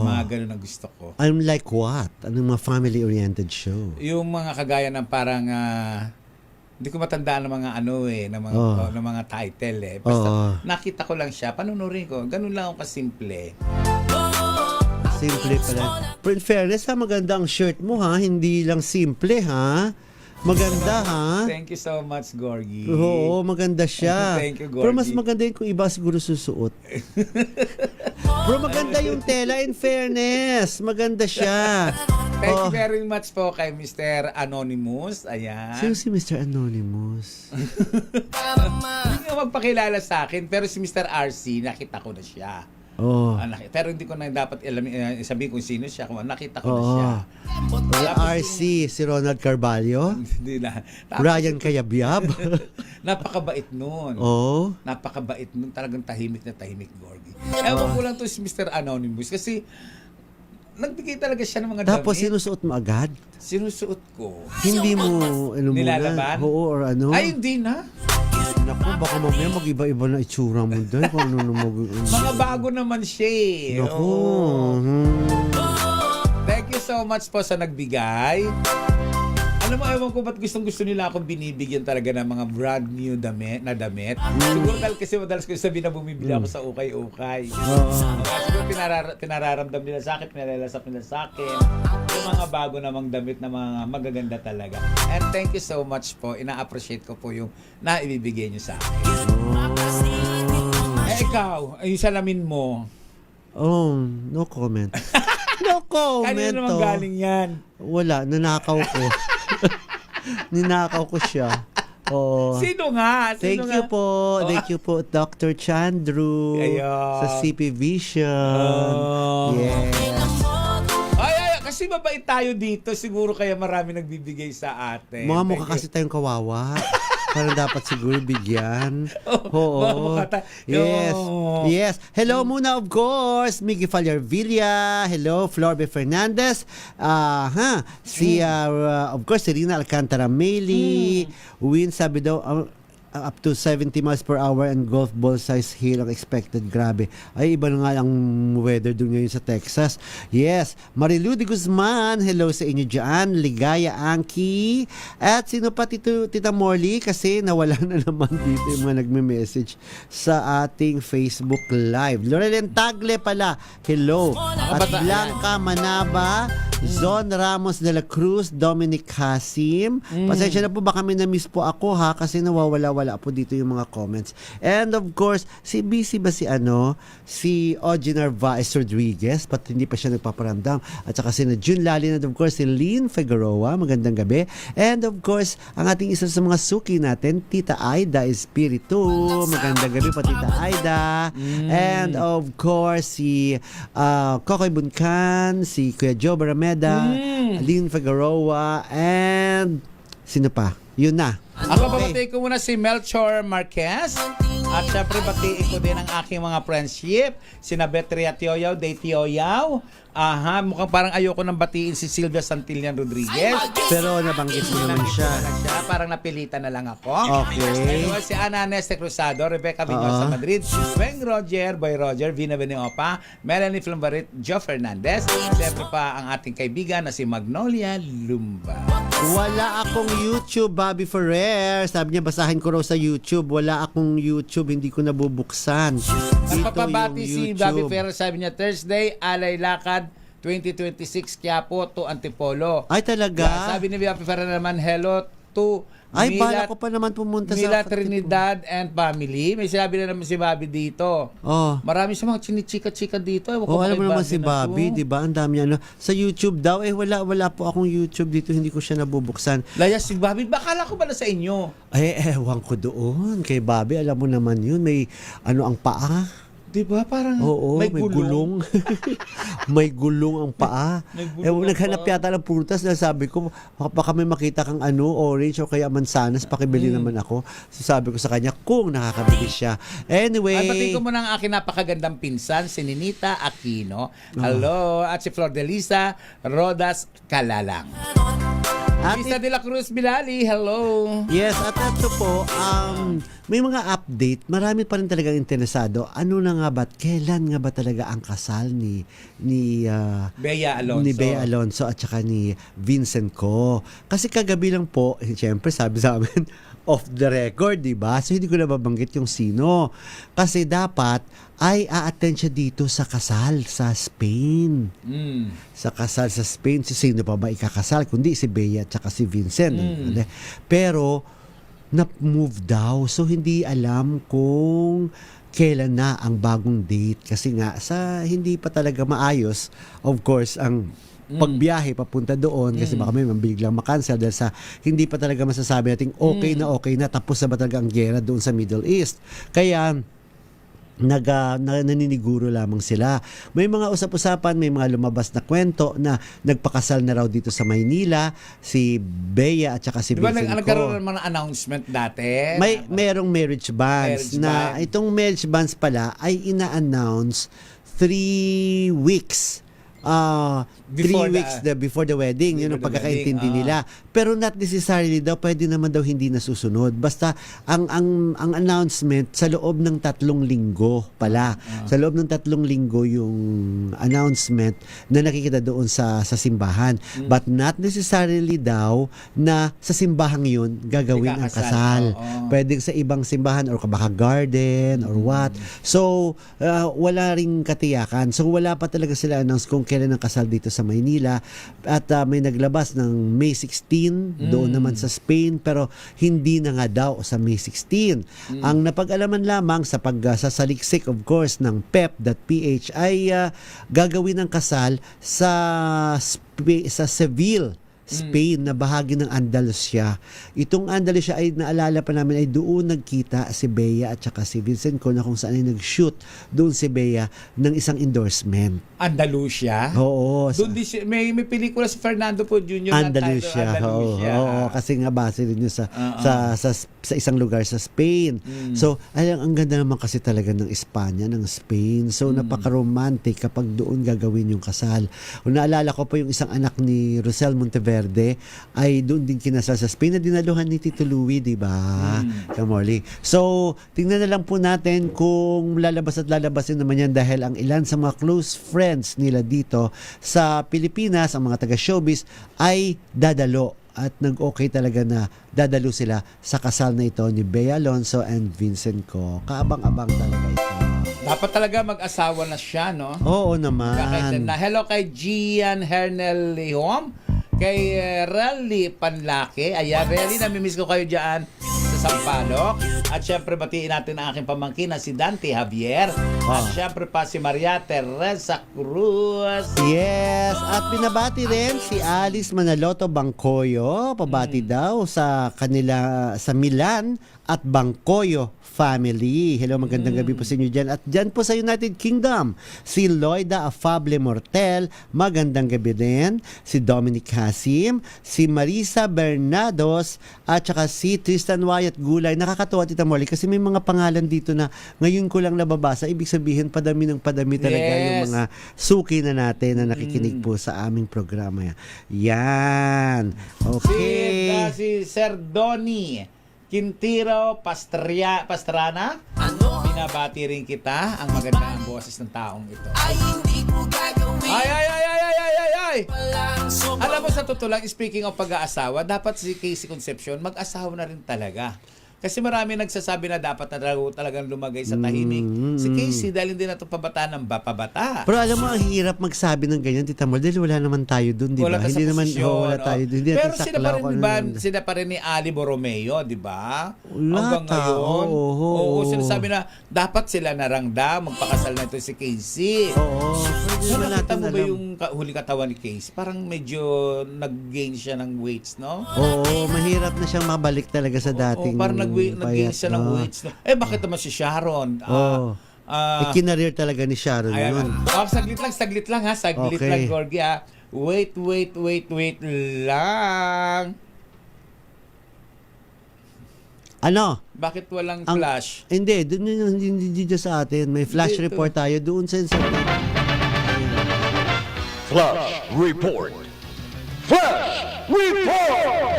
Mga ganun ang gusto ko. I'm like what? Anong mga family-oriented show? Yung mga kagaya ng parang hindi ko matandaan ng mga ng mga title eh. Basta nakita ko lang siya, panunurin ko. Ganun lang ako kasimple. Simple pala. Pero in fairness, maganda ang shirt mo ha. Hindi lang simple ha. Maganda ha. Thank you so much, Gorgie. Oo, maganda siya. Thank you, Gorgie. Pero mas maganda yun kung iba siguro susuot. Pero maganda yung tela, in fairness. Maganda siya. Thank you very much po kay Mr. Anonymous. Ayan. Sino si Mr. Anonymous? Hindi nga magpakilala sa akin, pero si Mr. RC, nakita ko na siya. Pero hindi ko na dapat sabihin kung sino siya. Kung nakita ko na siya. RC, si Ronald Carvalho? Hindi na. Ryan Cayabyab? Napakabait nun. Napakabait nun. Talagang tahimik na tahimik, Gorgie. Ewan ko lang to si Mr. Anonymous kasi nagbigay talaga siya ng mga damit. Tapos sinusuot mo agad? Sinusuot ko. Hindi mo nilalaban? Oo, or ano? Ay, hindi na. Naku, baka mamaya mag-iba-iba na itsura mo doon. Mga bago naman siya eh. Naku. Thank you so much po sa nagbigay. Alam mo, ewan ko ba't gustong-gusto nila akong binibigyan talaga ng mga brand new damit. Siguro dahil kasi madalas ko sabihin na bumibili ako sa ukay-ukay. Siguro pinararamdam nila sa akin, pinalalasap nila sa akin. Yung mga bago namang damit na mga magaganda talaga. And thank you so much po. Ina-appreciate ko po yung naibibigay nyo sa akin. Ikaw, yung salamin mo, Oh, no comment. No comment. Kanino naman oh. galing yan? Wala, nanakaw ko. Ninakaw ko siya. Oh. Sino nga? Thank you po. Thank you po, Dr. Chandru. Ayan. Sa CP Vision. Yeah. Ay, kasi mabait tayo dito. Siguro kaya marami nagbibigay sa atin. Mga mukha kasi tayong kawawa. Parang dapat siguro bigyan. Oo. Yes. Yes. Hello muna, of course. Miggy Fallarvilla. Hello, Florbe Fernandez. Si, of course, si Rina Alcantara Meli. Win, sabi daw, up to 70 miles per hour and golf ball size hail ang expected. Grabe. Ay, iba na nga ang weather doon ngayon sa Texas. Yes. Marilu de Guzman. Hello sa inyo dyan. Ligaya Anki. At sino pa, Tita Morley? Kasi nawala na naman dito yung mga nagme-message sa ating Facebook Live. Lorelen Tagle pala. Hello. At Blanca Manaba. Zon Ramos de la Cruz. Dominic Hasim. Pasensya na po, baka may na-miss po ako ha, kasi nawawala po dito yung mga comments. And of course, si busy ba si Ogie Narvaez Rodriguez, pat hindi pa siya nagpaparamdam. At saka si June Lali, and of course si Lynn Figueroa, magandang gabi. And of course, ang ating isa sa mga suki natin, Tita Aida Espiritu, magandang gabi pa Tita Aida. And of course, si Kokoy Buncan, si Kuya Joe Barameda, Lynn Figueroa, and sino pa? Yun na. Ako babati ko muna si Melchor Marquez. At syempre batiin ko din ang aking mga friendship. Sina Betria Tioyaw, Day Tioyaw. Mukhang parang ayoko nang batiin si Silvia Santillan Rodriguez. Pero nabanggit mo naman siya. Parang napilitan na lang ako. Okay. Anyway, si Ana Neste Cruzado, Rebecca Viñosa Madrid, Weng Roger, Boy Roger, Vina Beniopa, Melanie Flumbarit, Joe Fernandez. Siyempre pa ang ating kaibigan na si Magnolia Lumba. Wala akong YouTube, Bobby Ferrer. Sabi niya, basahin ko raw sa YouTube. Wala akong YouTube, hindi ko nabubuksan. Nagpapabati si Bobby Ferrer, sabi niya, Thursday, Alay Lakad, 2026, Quiapo to Antipolo. Ay, talaga? Yeah, sabi ni Bobby Ferrer naman, hello to Ay, Mila, bala ko pa naman pumunta Mila sa Trinidad and family. May sinabi na naman si Bobby dito. Marami sa mga chinichika-chika dito. Alam mo naman si Bobby, di ba? Ang dami niya. Sa YouTube daw, wala po akong YouTube dito. Hindi ko siya nabubuksan. Layas si Bobby. Bakala ko pala sa inyo? Ewan ko doon. Kay Bobby, alam mo naman yun. May ang paa. Diba? Parang may gulong. May gulong ang paa. Naghanap yata ng prutas na sabi ko, baka may makita kang orange o kaya mansanas, pakibili naman ako. So sabi ko sa kanya, kung nakakabili siya. Anyway. Ay, pati ko muna ang aking napakagandang pinsan, si Ninita Aquino. Hello. At si Flor de Lisa Rodas Calalang. Lisa de la Cruz Bilali, hello. Yes, at ito po, may mga update. Marami pa rin talagang interesado. Ano na nga ba, kailan nga ba talaga ang kasal ni Bea Alonso. Ni Bea Alonso at saka ni Vincent Ko. Kasi kagabi lang po, siyempre sabi sa amin, off the record, di ba? So hindi ko na babanggit yung sino. Kasi dapat ay a-attend siya dito sa kasal sa Spain. Sa kasal sa Spain, sino pa ba ikakasal? Kundi si Bea at saka si Vincent. Pero, na-move daw. So, hindi alam kung kailan na ang bagong date. Kasi nga, hindi pa talaga maayos, of course, ang pagbiyahe papunta doon kasi baka may biglang makancel dahil sa hindi pa talaga masasabi natin okay na tapos na ba talaga ang gera doon sa Middle East. Kaya naniniguro lamang sila. May mga usap-usapan, may mga lumabas na kwento na nagpakasal na raw dito sa Maynila si Bea at saka si Vincent Ko. Nagkaroon naman ng announcement dati? Merong marriage banns itong marriage banns pala ay ina-announce 3 weeks. 3 weeks before the wedding, yun ang pagkakaintindi nila. Pero not necessarily daw, pwede naman daw hindi nasusunod. Basta ang announcement sa loob ng 3 linggo pala. Sa loob ng 3 linggo yung announcement na nakikita doon sa simbahan. But not necessarily daw na sa simbahang yun gagawin ang kasal. Pwede sa ibang simbahan or baka garden or what. So, wala ring katiyakan. So, wala pa talaga sila announce kung kailan ang kasal dito sa Maynila. At may naglabas ng May 16 doon naman sa Spain, pero hindi na nga daw sa May 16. Ang napag-alaman lamang sa pagsasaliksik of course ng PEP.ph ay gagawin ng kasal sa Seville, Spain, na bahagi ng Andalusia. Itong Andalusia ay naalala pa namin ay doon nagkita si Bea at saka si Vincent Con, na kung saan ay nag-shoot doon si Bea ng isang endorsement. Andalusia? Oo. Doon may pelikula si Fernando po Jr. Andalusia. Oo, kasi nga base rin yun sa isang lugar sa Spain. So, ang ganda naman kasi talaga ng Espanya, ng Spain. So, napaka-romantic kapag doon gagawin yung kasal. Kung naalala ko pa yung isang anak ni Rosel Monteverde ay doon din kinasal sa Spain na dinaluhan ni Tito Louie, di ba? Kamorly. So, tingnan na lang po natin kung lalabas at lalabasin naman yan, dahil ang ilan sa mga close friends nila dito sa Pilipinas, ang mga taga-showbiz, ay dadalo at nag-okay talaga na dadalo sila sa kasal na ito ni Bea Alonzo and Vincent Co. Kaabang-abang talaga ito. Dapat talaga mag-asawa na siya, no? Oo naman. Hello kay Gian Hernel Lihom, kay Rally Panlaki. Ayan, Rally, namimiss ko kayo dyan sa Sampaloc. At syempre, batiin natin ang aking pamangkin na si Dante Javier. At syempre pa si Maria Teresa Cruz. Yes, at pinabati rin si Alice Manaloto Bangkoyo. Pabati daw sa kanila sa Milan at Bangkoyo family. Hello, magandang gabi po sa inyo dyan. At dyan po sa United Kingdom, si Loida Afable Mortel, magandang gabi din. Si Dominic Hasim, si Marisa Bernados, at saka si Tristan Wyatt Gulay. Nakakatuwa, Tita Molly, kasi may mga pangalan dito na ngayon ko lang nababasa. Ibig sabihin, padami ng padami talaga yung mga suki na natin na nakikinig po sa aming programa. Yan. Okay. Si Sir Donnie Quintero Pastrana, binabati rin kita, ang magandang boses ng taong ito. Ay! Alam mo, sa totoo lang, speaking of pag-aasawa, dapat si Casey Concepcion mag-asawa na rin talaga. Kasi marami nagsasabi na dapat na talagang lumagay sa tahimik. Si Casey, dahil hindi na ito pabata ng pabata. Pero alam mo, ang hirap magsabi ng ganyan, Tita Mol, dahil wala naman tayo dun, di ba? Hindi naman, wala tayo dun. Pero sila pa rin ni Ali Borromeo, di ba? Hanggang Lata, ngayon. oo. Sinasabi na dapat sila narangda, magpakasal na ito si Casey. Oo. So, nakita mo ba yung huling katawan ni Casey? Parang medyo nag-gain siya ng weights, no? Oo, mahirap na siyang mabalik talaga sa dating parang nag-gain siya ng weights. No? Bakit naman si Sharon? Kinareer talaga ni Sharon yun. Saglit lang ha. Saglit lang, Gorgie ha. Wait lang. Ano? Bakit walang flash? Hindi, hindi sa atin. May flash report tayo doon sa Flash Report. Flash Report!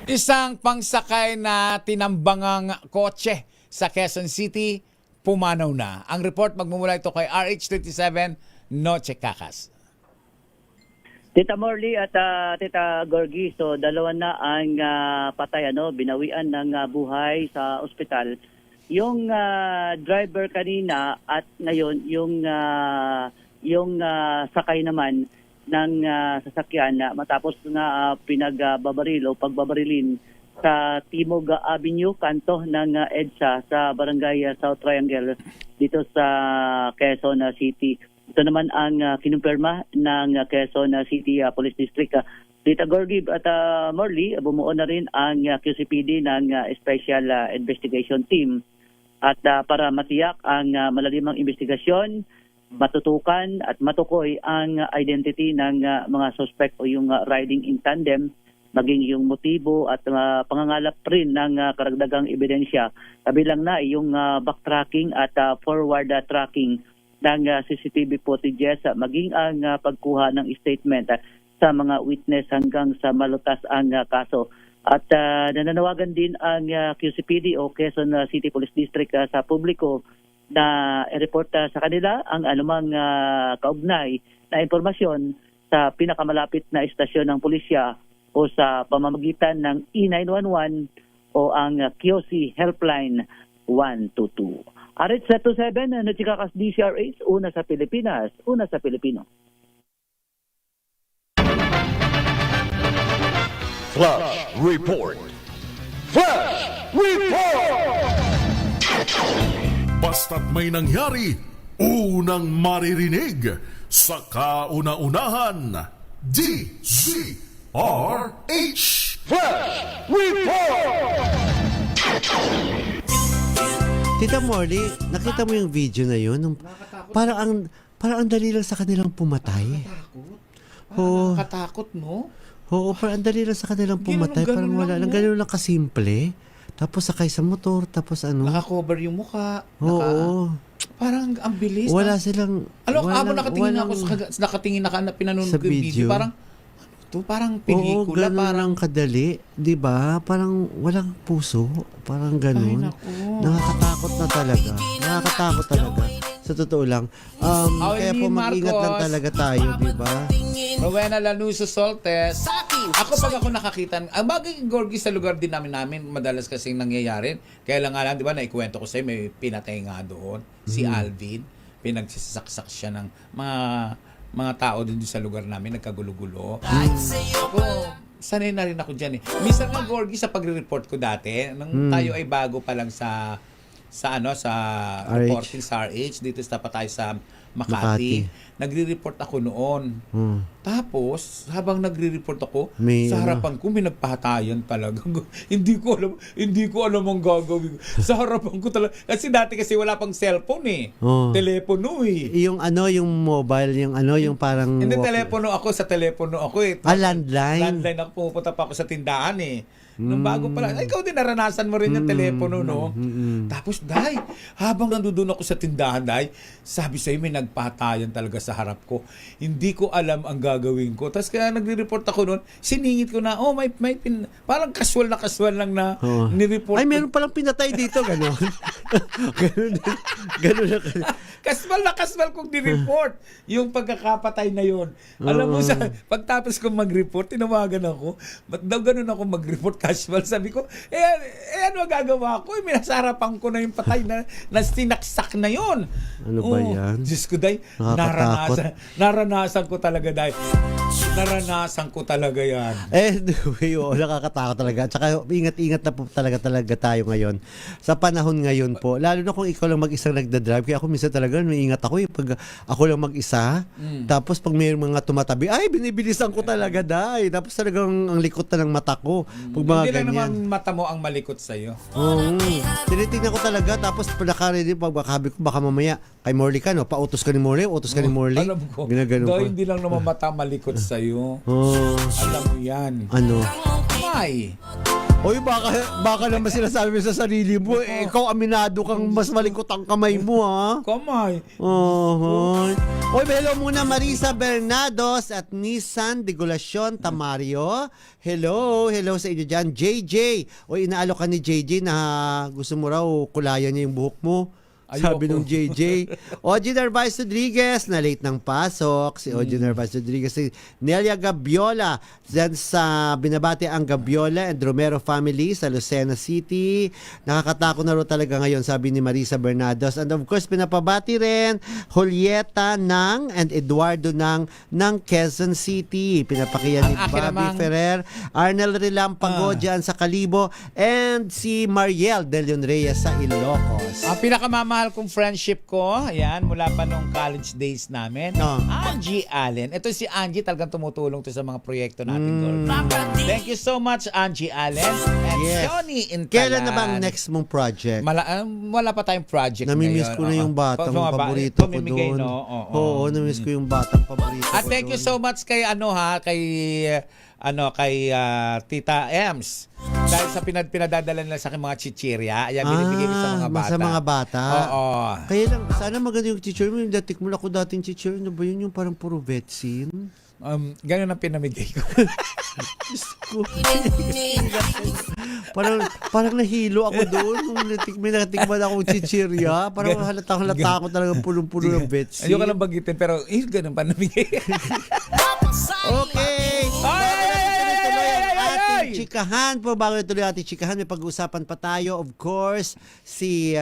Isang pangsakay na tinambangang kotse sa Quezon City, pumanaw na. Ang report magmumula ito kay RH37 Noche Cacas. Tita Morley at Tita Gorgie, so dalawa na ang patay, binawian ng buhay sa ospital. Yung driver kanina at ngayon yung sakay naman ng sasakyan na matapos na pagbabarilin sa Timog Avenue, kanto ng EDSA sa Barangay South Triangle dito sa Quezon City. Ito naman ang kinumpirma ng Quezon City Police District. Tita Gorgie at Morley, bumuo na rin ang QCPD ng Special Investigation Team at para matiyak ang malalimang investigasyon, matutukan at matukoy ang identity ng mga suspect o yung riding in tandem, maging yung motibo at pangangalap rin ng karagdagang ebidensya. Kabilang na yung backtracking at forward tracking ng CCTV footages, maging ang pagkuha ng statement sa mga witness hanggang sa malutas ang kaso. At nananawagan din ang QCPD o Quezon City Police District sa publiko na i-report sa kanila ang anumang kaugnay na impormasyon sa pinakamalapit na istasyon ng pulisya o sa pamamagitan ng E911 o ang QC Helpline 122. RH27, Nochikakas DCRH, una sa Pilipinas, una sa Pilipino. Flash Report. Flash Report! Basta't may nangyari, unang maririnig sa kauna-unahan. DZRH Flash Report! Tita Morley, nakita mo yung video na yun? Parang ang dali lang sa kanilang pumatay. Oo. Nakakatakot, no? Oo, parang ang dali lang sa kanilang pumatay. Parang wala lang. Ganun lang kasimple. Tapos sakay sa motor, tapos ano. Naka-cover yung mukha. Oo. Parang ang bilis. Wala silang... nakatingin na pinanood sa ko yung video. video. Parang pelikula. Oo, ganun lang kadali. Di ba? Parang walang puso. Parang ganun. Nakakatakot na talaga. Nakakatakot talaga. Sa totoo lang. Kaya po mag-ingat lang talaga tayo, di ba? Rowena Lanuso Soltes. Pag ako nakakita, ang bagay Gorgie sa lugar din namin, madalas kasing nangyayari. Kaya lang nga lang, di ba, naikwento ko sa'yo, may pinatay nga doon. Si Alvin. Pinagsasaksak siya ng mga tao din sa lugar namin, nagkagulo-gulo. Ako, sanay na rin ako dyan eh. Minsan nga, Gorgie, sa pagre-report ko dati, nung tayo ay bago pa lang sa reporting sa RH, dito sa tayo sa Makati. Nagre-report ako noon. Tapos, habang nagre-report ako, sa harapan ko, may nagpahatayan talaga. Hindi ko alam ang gagawin. Sa harapan ko talaga. Kasi dati wala pang cellphone eh. Telepono eh. Yung mobile, yung parang... Hindi, sa telepono ako eh. Landline. Landline ako, pupunta pa ako sa tindahan eh. Nung bago pa lang. Ikaw din, naranasan mo rin yung telepono, no? Tapos, habang nandoon ako sa tindahan, sabi sa'yo, may nagpatayan talaga sa harap ko. Hindi ko alam ang gagawin ko. Tapos kaya nagre-report ako noon, siningit ko na, parang casual lang na nireport. Ay, meron palang pinatay dito, gano'n. Gano'n na. Casual kong nireport yung pagkakapatay na yon. Alam mo, pagtapos kong mag-report, tinawagan ako, ba't daw gano'n ako mag-report casual? Sabi ko, ano gagawa ko? Minasarapan ko na yung patay na sinaksak na yon. Ano ba yan? Diyos ko, naranasan ko talaga, naranasan ko talaga yan. Anyway, nakakatakot talaga. At saka ingat-ingat na po talaga tayo ngayon. Sa panahon ngayon po, lalo na kung ikaw lang mag-isang nagdadrive, kaya ako minsan talaga, may ingat ako pag ako lang mag-isa, tapos pag may mga tumatabi, binibilisan ko talaga, tapos talagang ang likot na ng mata ko. Pag mga hindi ganyan. lang naman mata mo ang malikot sa'yo. Tinitingnan ko talaga, tapos pagkakaready, pagkakabi ko, baka mamaya, kay Morley ka, no? Pautos ka ni Morley, utos ka ni Morley. Alam ko. Ginagano ko. Hindi lang naman mata malikot sa'yo. Alam mo yan. Ano? May. Oy, baka naman sinasabi mo sa sarili mo, ikaw aminado kang mas malikot ang kamay mo, ha? Kamay. Oy, hello muna Marisa Bernados at Nissan Degulacion Tamario. Hello sa inyo dyan. JJ. Oy, inaalok ka ni JJ na gusto mo raw kulayan niya yung buhok mo. Sabi nung JJ. Oji Narvaez Rodriguez, na late ng pasok. Si Oji Narvaez Rodriguez. Si Nelia Gabiola. Diyan sa binabati ang Gabiola and Romero family sa Lucena City. Nakakatakot na rin talaga ngayon, sabi ni Marisa Bernados. And of course, pinapabati rin Julieta and Eduardo ng Quezon City. Pinapakiyan ni Bobby Ferrer. Arnel Relampago dyan sa Calibo. And si Mariel De Leon Reyes sa Ilocos. Ang pinakamamahal kong friendship ko, ayan, mula pa nung college days namin, Angie Allen. Ito si Angie, talagang tumutulong to sa mga proyekto natin. Thank you so much, Angie Allen. And Johnny Intalan. Kailan na bang next mong project? Wala pa tayong project Namimiss ko na yung batang paborito ko doon. Oo, namimiss ko yung batang paborito ko doon. At thank you so much kay Tita Ems. Dahil sa pinadadala nila sa aking mga chichirya, ayan, binibigay sa mga bata. Sa mga bata? Oo. Kaya lang, sana maganda yung chichirya mo. Yung dating mula ko dating chichirya, ano ba yun? Yung parang puro vetsin? Ganun ang pinamigay ko. parang nahilo ako doon. May natikman akong chichirya. Parang halata ako talaga pulong-pulo ng vetsin. Ayoko lang bagitin, pero ganun pa namigay. Okay. chikahan po, bago natuloy ating chikahan, may pag-uusapan pa tayo. Of course, si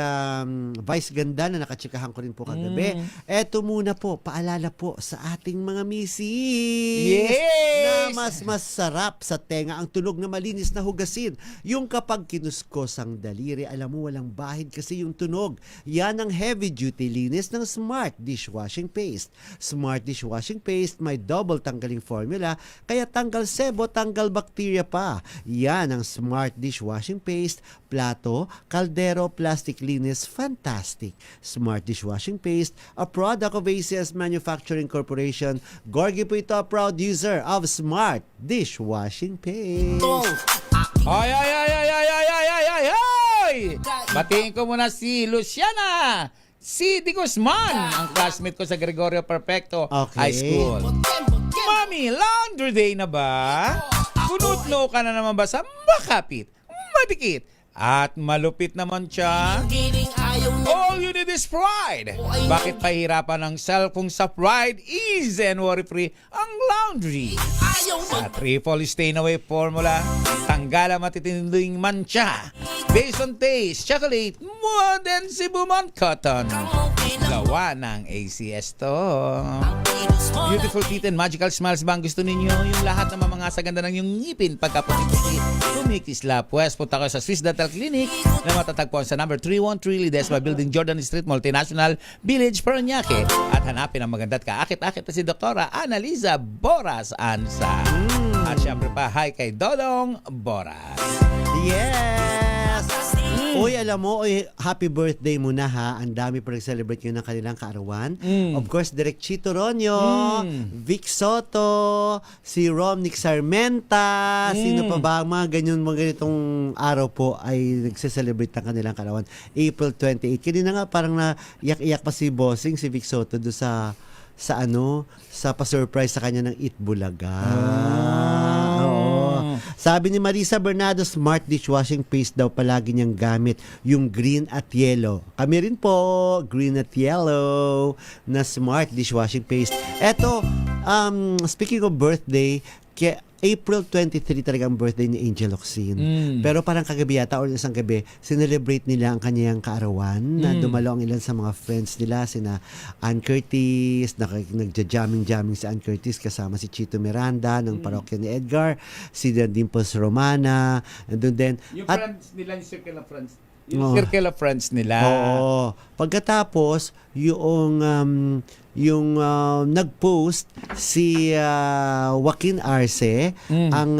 Vice Ganda na nakachikahan ko rin po kagabi. Eto muna po, paalala po sa ating mga misis na mas masarap sa tenga ang tunog na malinis na hugasin. Yung kapag kinuskos ang daliri, alam mo walang bahid kasi yung tunog. Yan ang heavy duty linis ng Smart Dishwashing Paste. Smart Dishwashing Paste may double tanggaling formula, kaya tanggal sebo, tanggal bakterya pa. Yan ang Smart Dishwashing Paste, plato, kaldero, plastic linis, fantastic. Smart Dishwashing Paste, a product of ACS Manufacturing Corporation. Gorgie po ito, a proud user of Smart Dishwashing Paste. Ay! Batiin ko muna si Luciana C. Di Guzman, ang classmate ko sa Gregorio Perfecto High School. Mami, laundry day na ba? Kunutlo ka na naman ba sa makapit, madikit, at malupit naman siya? All you need is pride. Bakit pahirapan ng self kung sa pride, easy and worry-free ang laundry? Sa triple stain away formula, tanggal ang matitinding mancha. Based on taste, chocolate, more than Cebuman cotton. Gawa ng ACS to. Beautiful teeth and magical smiles ba ang gusto ninyo? Yung lahat ng mga sa ganda ng yung ngipin pagkaputi-puti. Kumikisla, pues punta kayo sa Swiss Dental Clinic na matatagpuan sa number 313 Ledesma Building, Jordan Street, Multinational Village, Parañaque. At hanapin ang maganda at kaakit-akit na si Dr. Annaliza Boras Ansa. At syempre pa, hi kay Dodong Boras. Yes! Uy, alam mo, happy birthday muna ha. Ang dami pa nag-celebrate yun ng kanilang kaarawan. Of course, Direk Chito Ronyo, Vic Soto, si Romnick Sarmenta, sino pa ba, mga ganitong araw po ay nagse-celebrate ng kanilang kaarawan. April 28. Kanina nga parang naiyak-iyak pa si Bossing, si Vic Soto do sa pa-surprise sa kanya ng Eat Bulaga. Oo. Sabi ni Marisa Bernardo, Smart Dishwashing Paste daw palagi niyang gamit, yung green at yellow. Kami rin po, green at yellow na Smart Dishwashing Paste. Eto, speaking of birthday, April 23 talaga ang birthday ni Angel Locsin. Pero parang kagabi yata or isang gabi, sinelebrate nila ang kanyang kaarawan na dumalo ang ilan sa mga friends nila, sina Ann Curtis, nagja-jamming si Ann Curtis kasama si Chito Miranda ng parokya ni Edgar, si Dimples Romana, andun din. Yung friends nila, yung circle of friends. Yung circle of friends nila. Oo. Pagkatapos, yung nag-post si Joaquin Arce, ang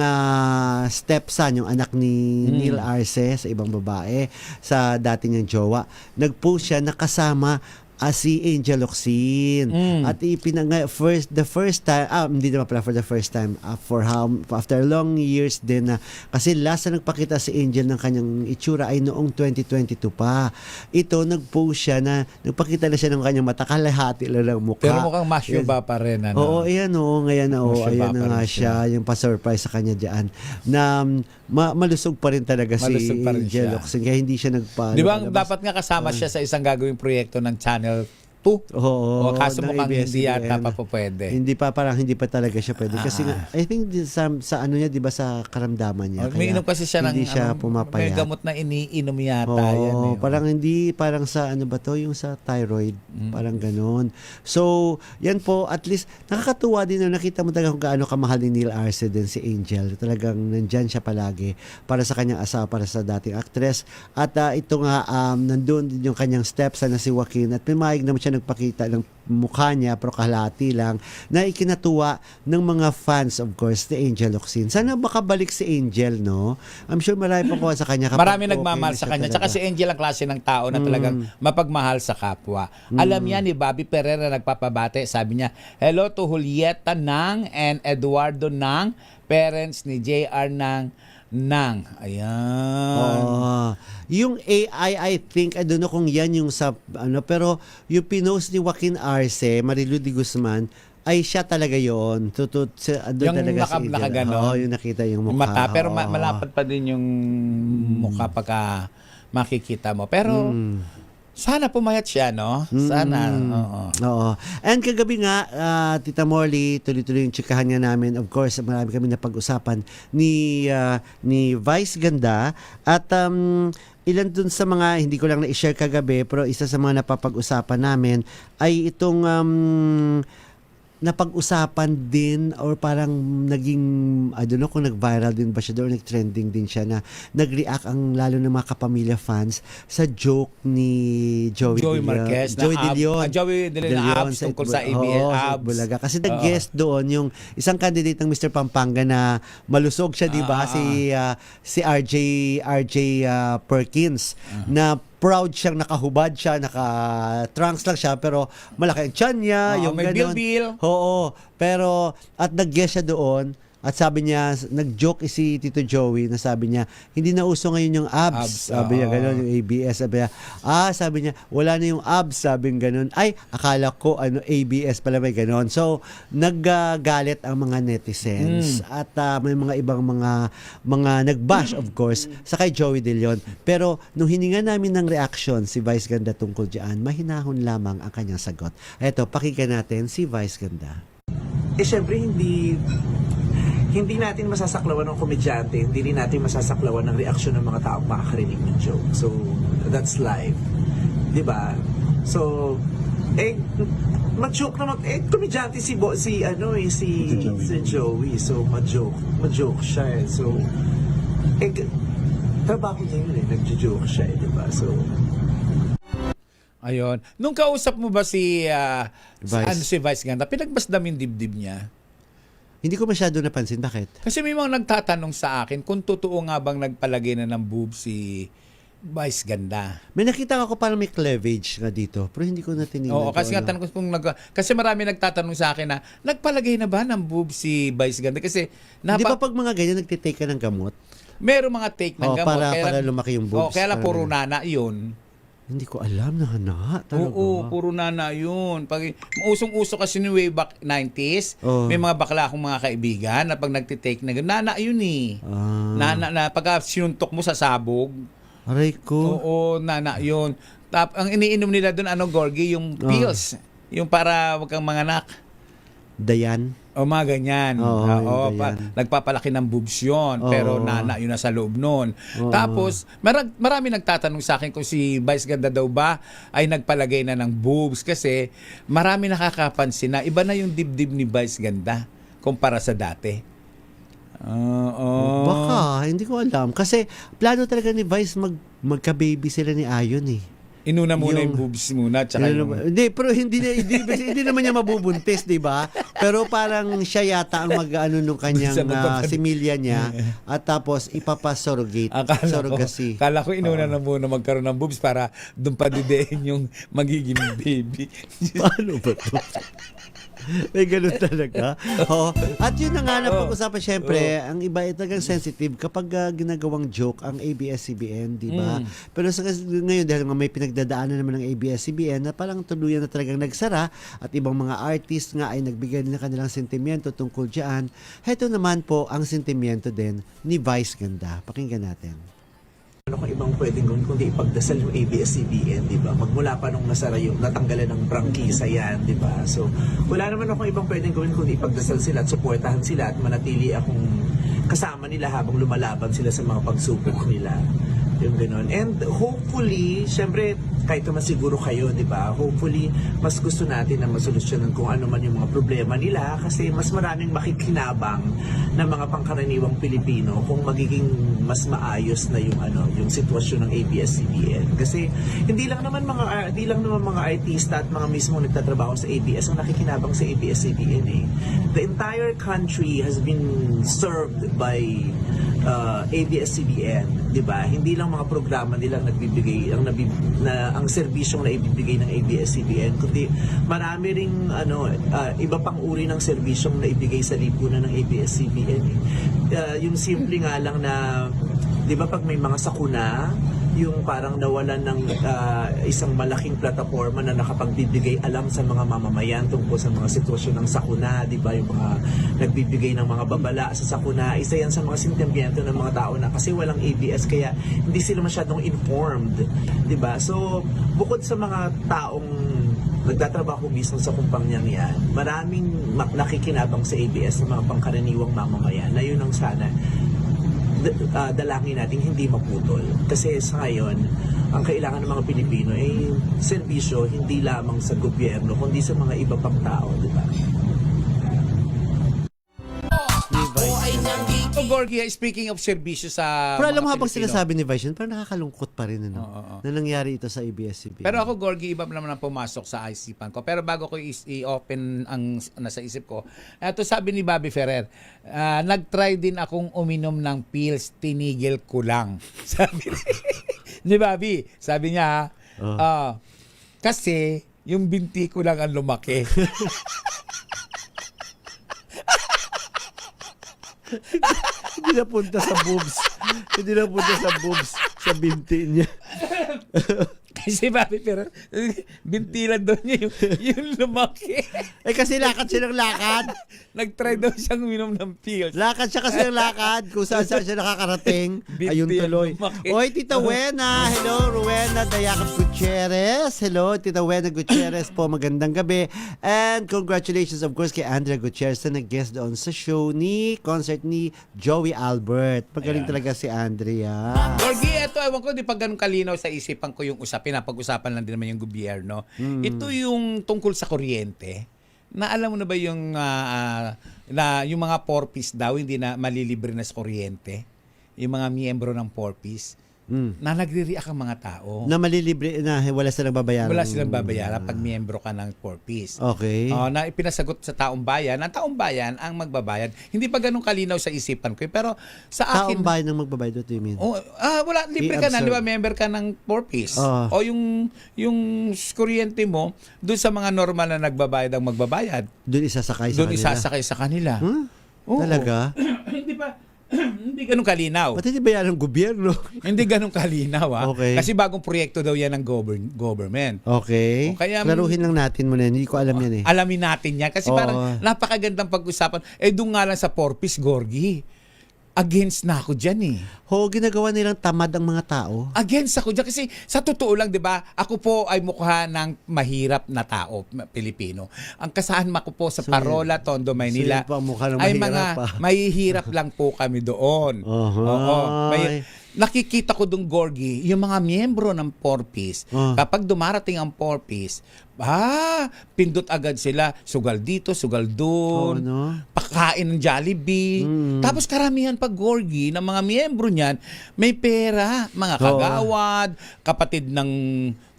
stepson, yung anak ni Neil Arce sa ibang babae, sa dati niyang jowa. Nag-post siya nakasama si Angel Locsin. At the first time, hindi naman pala for the first time, after long years din na, kasi last na nagpakita si Angel ng kanyang itsura ay noong 2022 pa. Ito, nag-post siya na, nagpakita na siya ng kanyang mata, kalahati lang ng mukha. Pero mukhang masyuba pa rin. Ano? Oo, ayan o, ngayon na o, ayan na nga siya, yung pa-surprise sa kanya dyan, na malusog pa rin talaga si Angel Locsin, kaya hindi siya Di ba, dapat nga kasama siya sa isang gagawing proyekto ng Channel 2. Oo. Kaso mukhang hindi yata ABS-CBN. pa po pwede. Parang hindi pa talaga siya pwede. Kasi I think sa ano niya, di ba, sa karamdaman niya. May inom kasi siya hindi siya pumapayat. May gamot na iniinom yata. Oo, parang sa ano ba to, yung sa thyroid. Parang ganun. So, yan po, at least, nakakatuwa din na nakita mo talaga kung gaano kamahal ni Neil Arce din si Angel. Talagang nandyan siya palagi para sa kanyang asawa, para sa dating actress. At ito nga, nandun din yung kanyang stepson na si Joaquin. At may maig naman siya nagpakita ng mukha niya, pero kalahati lang, na ikinatuwa ng mga fans, of course, ni Angel Locsin. Sana makabalik si Angel, no? I'm sure marami pa ko sa kanya. Marami nagmamahal sa kanya. Tsaka si Angel ang klase ng tao na talagang mapagmahal sa kapwa. Alam niya ni Bobby Pereira nagpapabate, sabi niya, hello to Julieta Nang and Eduardo Nang, parents ni JR Nang. Ayan. Yung AI, I think, I don't know kung yan yung sa, pero yung pinost ni Joaquin Arce, Marilu de Guzman, ay siya talaga yon. Yung nakaganon. Yung nakita yung mukha. Pero malapad pa din yung mukha pagka makikita mo. Pero Sana pumayat siya, no? Sana. Oo. Oo. And kagabi nga, Tita Molly, tuloy-tuloy yung tsikahan nga namin. Of course, marami kami napag-usapan ni Vice Ganda. At ilan dun sa mga, hindi ko lang na-share kagabi, pero isa sa mga napapag-usapan namin ay itong napag-usapan din or parang naging, I don't know kung nag-viral din ba siya or nag-trending din siya na nag-react ang lalo ng mga kapamilya fans sa joke ni Joey Marquez. Joey De Leon. Joey De Leon na abs tungkol sa ABS abs. Bulaga. Kasi nag-guest doon yung isang candidate ng Mr. Pampanga na malusog siya, di ba? Si RJ Perkins na proud siyang nakahubad siya, naka-trunks lang siya, pero malaki ang tiyan niya. Yung may ganun. bilbil. Oo. Pero, at nag-guest siya doon, at sabi niya, nag-joke si Tito Joey na sabi niya, hindi na uso ngayon yung abs. Sabi niya gano'n, yung ABS. Sabi niya, wala na yung abs. Sabi niya gano'n. Ay, akala ko ABS pala may gano'n. So, naggalit ang mga netizens. At may mga ibang mga nag-bash, of course, sa kay Joey De Leon. Pero, nung hininga namin ng reaction si Vice Ganda tungkol dyan, mahinahon lamang ang kanyang sagot. Eto, pakinggan natin si Vice Ganda. Syempre, hindi natin masasaklawan ng komedyante, hindi rin natin masasaklawan ng reaksyon ng mga taong makakarinig ng joke. So, that's live. Diba? So, mag-joke naman, komedyante si Joey. So, mag-joke siya. So, trabaho niya yun nag-joke siya, diba? So, ayun. Nung kausap mo ba si Vice Ganda, pinagbasdam yung dibdib niya? Hindi ko masyado napansin. Bakit? Kasi may mga nagtatanong sa akin kung totoo nga bang nagpalagay na ng boob si Vice Ganda. May nakita ako parang may cleavage nga dito, pero hindi ko na tinignan. Oo, kasi nga tanong ko kasi marami nagtatanong sa akin na nagpalagay na ba ng boob si Vice Ganda? Kasi di ba pag mga ganyan nagtitake ka ng gamot? Meron mga take ng gamot. Para lumaki yung boobs. Kaya lang puro nana yun. Hindi ko alam na talaga. Oo, puro nana yun. Pag usong-uso kasi ni way back 90s, may mga bakla akong mga kaibigan na pag nagtitake na nana yun eh. Nana na pag sinuntok mo sa sabog. Aray ko. Oo, nana yun. Ang iniinom nila doon, Gorgie, yung pills. Yung para wag kang manganak. Dayan. O mga ganyan. Nagpapalaki ng boobs yun. Pero nana yun na sa loob nun. Tapos, marami nagtatanong sa akin kung si Vice Ganda daw ba ay nagpalagay na ng boobs. Kasi marami nakakapansin na iba na yung dibdib ni Vice Ganda kumpara sa dati. Baka, hindi ko alam. Kasi plano talaga ni Vice magka-baby sila ni Ayon eh. Inuna muna yung boobs muna. Hindi, pero hindi naman niya mabubuntis, di ba? Pero parang siya yata ang mag-ano nung kanyang similya niya at tapos ipapasurrogate. Surrogacy. Kala ko inuna na muna magkaroon ng boobs para doon pa didein yung magiging baby. Paano ba ito? May ganun talaga. At yun na nga napag-usapan, syempre, ang iba ay talagang sensitive kapag ginagawang joke ang ABS-CBN, di ba? Pero ngayon, dahil may pinagdadaanan naman ng ABS-CBN na parang tuluyan na talagang nagsara at ibang mga artist nga ay nagbigay ng kanilang sentimiento tungkol dyan, heto naman po ang sentimiento din ni Vice Ganda. Pakinggan natin. Ano kung ibang pwedeng gawin kundi ipagdasal yung ABS-CBN, di ba? Magmula pa nung nasara yung natanggalan ng prangkisa yan, di ba? So, wala naman akong ibang pwedeng gawin kundi ipagdasal sila at suportahan sila at manatili akong kasama nila habang lumalaban sila sa mga pagsubok nila. Yung gano'n. And hopefully, syempre, kahit naman siguro kayo, di ba? Hopefully, mas gusto natin na masolusyonan kung ano man yung mga problema nila kasi mas maraming makikinabang ng mga pangkaraniwang Pilipino kung magiging mas maayos na yung sitwasyon ng ABS-CBN. Kasi hindi lang naman mga artista at mga mismo nagtatrabaho sa ABS ang nakikinabang sa ABS-CBN eh. The entire country has been served by ABS-CBN, 'di ba? Hindi lang mga programa nila nagbibigay ang serbisyong na ibibigay ng ABS-CBN, kundi marami ring iba pang uri ng serbisyong na ibigay sa lipunan ng ABS-CBN. Yung simple nga lang na 'di ba pag may mga sakuna, yung parang nawalan ng isang malaking plataforma na nakapagbibigay alam sa mga mamamayan tungkol sa mga sitwasyon ng sakuna, di ba? Yung mga nagbibigay ng mga babala sa sakuna, isa yan sa mga sintempiento ng mga tao na kasi walang ABS kaya hindi sila masyadong informed, di ba? So, bukod sa mga taong nagtatrabaho mismo sa kumpanyang yan, maraming nakikinabang sa ABS ng mga pangkaraniwang mamamayan na yun ang sana dalangin natin hindi maputol. Kasi sa ngayon, ang kailangan ng mga Pilipino ay serbisyo hindi lamang sa gobyerno, kundi sa mga iba pang tao, di ba? So, Gorgie, speaking of serbisyo sa Pero alam mo mga habang Pilipino, sinasabi ni Vice, parang nakakalungkot pa rin na nangyari ito sa ABS-CBN. pero ako, Gorgie, iba naman ang pumasok sa isipan ko. Pero bago ko i-open ang nasa isip ko, ito sabi ni Bobby Ferrer, nag-try din akong uminom ng pills, tinigil ko lang. Sabi ni Bobby, sabi niya, kasi yung binti ko lang ang lumaki. Hindi napunta sa boobs. Hindi napunta sa boobs. Sa binti niya. Kasi Bobby Ferrer, binti lang daw niya yung lumaki. Kasi lakad siya ng lakad. Nag-try daw siyang uminom ng pills. Lakad siya kasi ng lakad. Kung saan siya nakakarating. Ayun tuloy. Oy, Tita Wena. Hello, Rowena Dayakap Gutierrez. Hello, Tita Wena Gutierrez po. Magandang gabi. And congratulations of course kay Andrea Gutierrez na nag-guest doon sa show concert ni Joey Albert. Pagaling talaga si Andrea. Gorgie, ito, ewan ko, di pa ganun kalinaw sa isipan ko yung usapin. Napag-usapan lang din naman yung gobyerno. Ito yung tungkol sa kuryente. Na alam mo na ba yung yung mga 4-piece daw hindi na malilibre na sa kuryente? Yung mga miyembro ng 4-piece na nagre-react ang mga tao. Na malilibre na wala silang babayaran. Wala silang babayaran pag miyembro ka ng 4-piece. Okay. Na ipinasagot sa taong bayan, ang taong bayan ang magbabayad. Hindi pa ganun kalinaw sa isipan ko. Pero sa akin... Taong bayan ang magbabayad, what do you mean? Wala, libre ka na, di ba? Member ka ng 4-piece. O yung kuryente mo, doon sa mga normal na nagbabayad ang magbabayad. Doon isasakay sa kanila? Doon isasakay sa kanila. Talaga? Hindi pa. Hindi ganun kalinaw. Ba't hindi ba yan ng gobyerno? Hindi ganun kalinaw. Okay. Kasi bagong proyekto daw yan ng government. Okay. Kaya, klaruhin lang natin muna. Hindi ko alam yan eh. Alamin natin yan. Kasi parang napakagandang pag-usapan. Doon nga lang sa 4-piece, Gorgie. Against na ako dyan eh. Ginagawa nilang tamad ang mga tao. Against ako dyan. Kasi sa totoo lang, di ba, ako po ay mukha ng mahirap na tao, Pilipino. Ang kasama ko po sa Parola, Tondo, Maynila, ay mga mahihirap lang po kami doon. Nakikita ko doon, Gorgie, yung mga miyembro ng 4-piece, kapag dumarating ang 4-piece, pindot agad sila. Sugal dito, sugal doon. Pakain ng Jollibee. Tapos karamihan pag Gorgie ng mga miyembro niyan, may pera. Mga kagawad, kapatid ng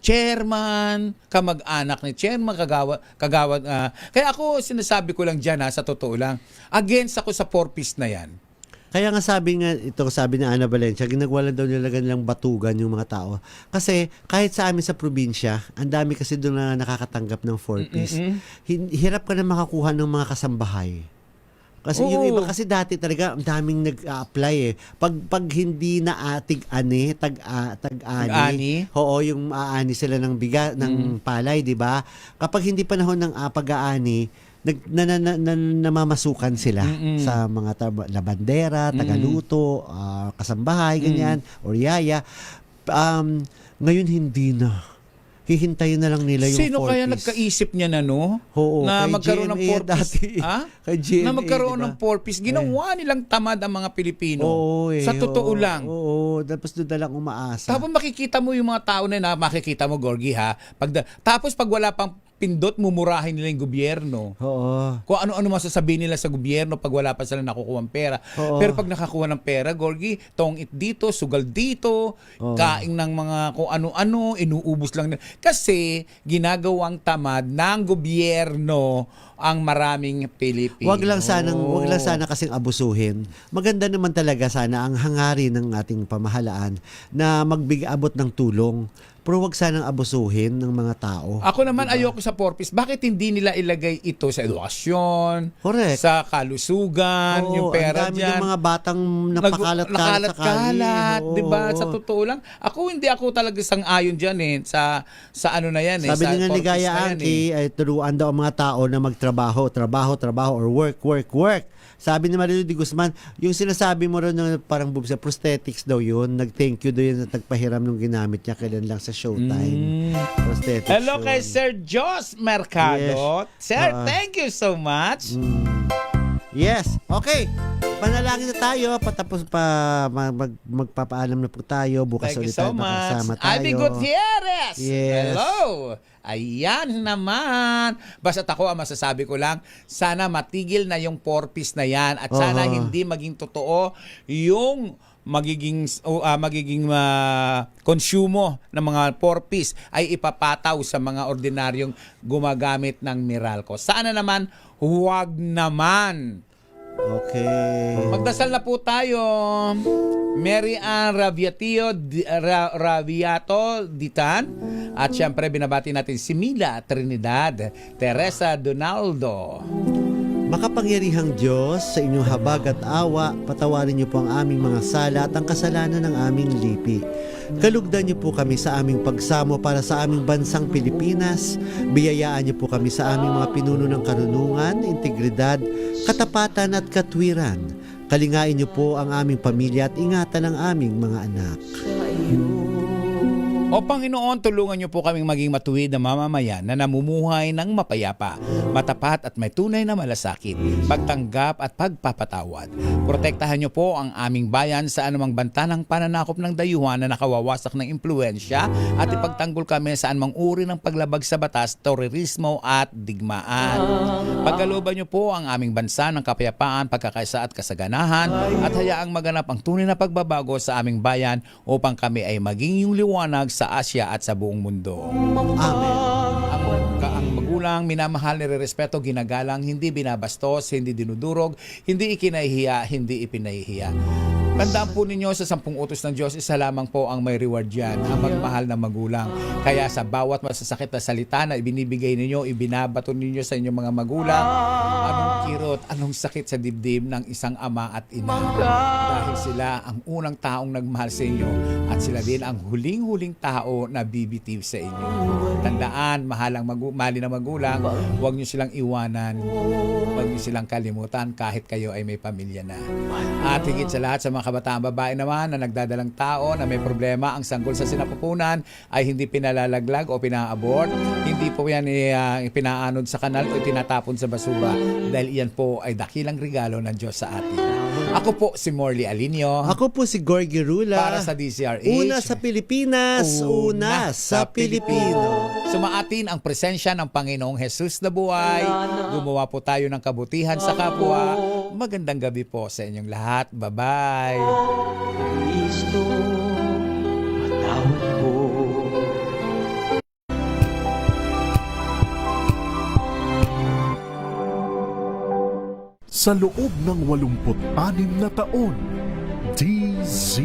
chairman, kamag-anak ni chairman, kagawad. Kaya ako, sinasabi ko lang dyan, sa totoo lang, against ako sa 4-piece na yan. Kaya nga sabi ni Ana Valencia, ginagawa daw nila nilang batugan yung mga tao. Kasi kahit sa amin sa probinsya, ang dami kasi doon na nakakatanggap ng 4-piece. Hirap ka na makakuha ng mga kasambahay. Kasi yung iba kasi dati talaga ang daming nag-a-apply eh. Pag hindi na tag-ani, yung aani sila ng ng palay, 'di ba? Kapag hindi panahon ng pag-aani, namamasukan sila sa mga labandera, tagaluto, kasambahay, ganyan, or yaya. Ngayon hindi na. Hihintayin na lang nila yung 4-piece. Sino kaya nagkaisip niya na magkaroon ng 4-piece? Na magkaroon ng 4-piece. Ginawa nilang tamad ang mga Pilipino. Sa totoo lang. Tapos doon na lang umaasa. Tapos makikita mo yung mga tao na makikita mo, Gorgie, tapos pag wala pang pindot, mumurahin nila yung gobyerno. Kung ano-ano masasabihin nila sa gobyerno pag wala pa sila nakukuha ng pera. Pero pag nakakuha ng pera, Gorgie, tongit dito, sugal dito, kaing ng mga kung ano-ano, inuubos lang nila. Kasi ginagawang tamad ng gobyerno ang maraming Pilipino. Wag lang sana kasing abusuhin. Maganda naman talaga sana ang hangarin ng ating pamahalaan na abot ng tulong pero wag sanang abusuhin ng mga tao. Ako naman ayoko sa 4-piece. Bakit hindi nila ilagay ito sa edukasyon, Correct. sa kalusugan, Oo, yung pera ang dami dyan. yung mga batang napakalat-kalat sa Nakalat-kalat, kalye. di ba? Oo. Sa totoo lang, hindi ako talaga sang-ayon dyan sa ano na yan. Sabi sa ni nga 4-piece Ligaya na yan, Angki, ay turuan daw ang mga tao na magtrabaho, trabaho, or work. Sabi ni Marilu de Guzman, yung sinasabi mo rin na parang bubsa, prosthetics daw yun. Nag-thank you daw yun at nagpahiram nung ginamit niya kailan lang sa Showtime. Prosthetics. Hello yun. kay Sir Jos Mercado. Yes. Sir, thank you so much. Yes. Okay. Panalangin na tayo. Patapos pa magpapaalam na po tayo. Bukas Thank you ulit so tayo. much. Makasama tayo. Ivy Gutierrez. Yes. Hello. Ayan naman. Basta't ako, ang masasabi ko lang, sana matigil na yung 4-piece na yan at sana hindi maging totoo yung magiging konsumo ng mga 4-piece ay ipapataw sa mga ordinaryong gumagamit ng Meralco. Sana naman, huwag naman. Okay. Magdasal na po tayo. Mary Ann Raviato Ditan. At syempre binabati natin si Mila Trinidad, Teresa Donaldo. Makapangyarihang Diyos, sa inyong habag at awa, patawarin niyo po ang aming mga sala at ang kasalanan ng aming lipi. Kalugdan niyo po kami sa aming pagsamo para sa aming bansang Pilipinas. Biyayaan niyo po kami sa aming mga pinuno ng karunungan, integridad, katapatan at katwiran. Kalingain niyo po ang aming pamilya at ingatan ang aming mga anak. O Panginoon, tulungan niyo po kaming maging matuwid na mamamayan na namumuhay ng mapayapa, matapat at may tunay na malasakit, pagtanggap at pagpapatawad. Protektahan niyo po ang aming bayan sa anumang banta ng pananakop ng dayuhan na nakawawasak ng impluensya at ipagtanggol kami sa anumang uri ng paglabag sa batas, terorismo at digmaan. Pagkalooban niyo po ang aming bansa ng kapayapaan, pagkakaisa at kasaganahan at hayaang maganap ang tunay na pagbabago sa aming bayan upang kami ay maging yung liwanag sa Asya at sa buong mundo. Amen. Ang magulang, minamahal, nirerespeto, ginagalang, hindi binabastos, hindi dinudurog, hindi ikinahihiya, hindi ipinahihiya. Tandaan po ninyo sa 10 utos ng Diyos, isa lamang po ang may reward dyan, ang magmahal na magulang. Kaya sa bawat masasakit na salita na ibinibigay ninyo, ibinabato ninyo sa inyong mga magulang, anong kirot, anong sakit sa dibdib ng isang ama at ina. Dahil sila ang unang taong nagmahal sa inyo at sila din ang huling-huling tao na bibitiw sa inyo. Tandaan, mahalin na magulang, huwag nyo silang iwanan, huwag nyo silang kalimutan kahit kayo ay may pamilya na. At higit sa lahat, sa mga kabataan babae naman na nagdadalang tao na may problema, ang sanggol sa sinapupunan ay hindi pinalalaglag o pinaabort. Hindi po yan pinaanod sa kanal o tinatapon sa basura dahil iyan po ay dakilang regalo ng Diyos sa atin. Ako po si Morley Alinio. Ako po si Gorgie Rula. Para sa DZRH. Una sa Pilipinas, una sa Pilipino. Sumaatin ang presensya ng Panginoong Jesus na buhay. Gumawa po tayo ng kabutihan sa kapwa. Magandang gabi po sa inyong lahat. Bye-bye. Kristo, patawad po. Sa loob ng 86 na taon, DZ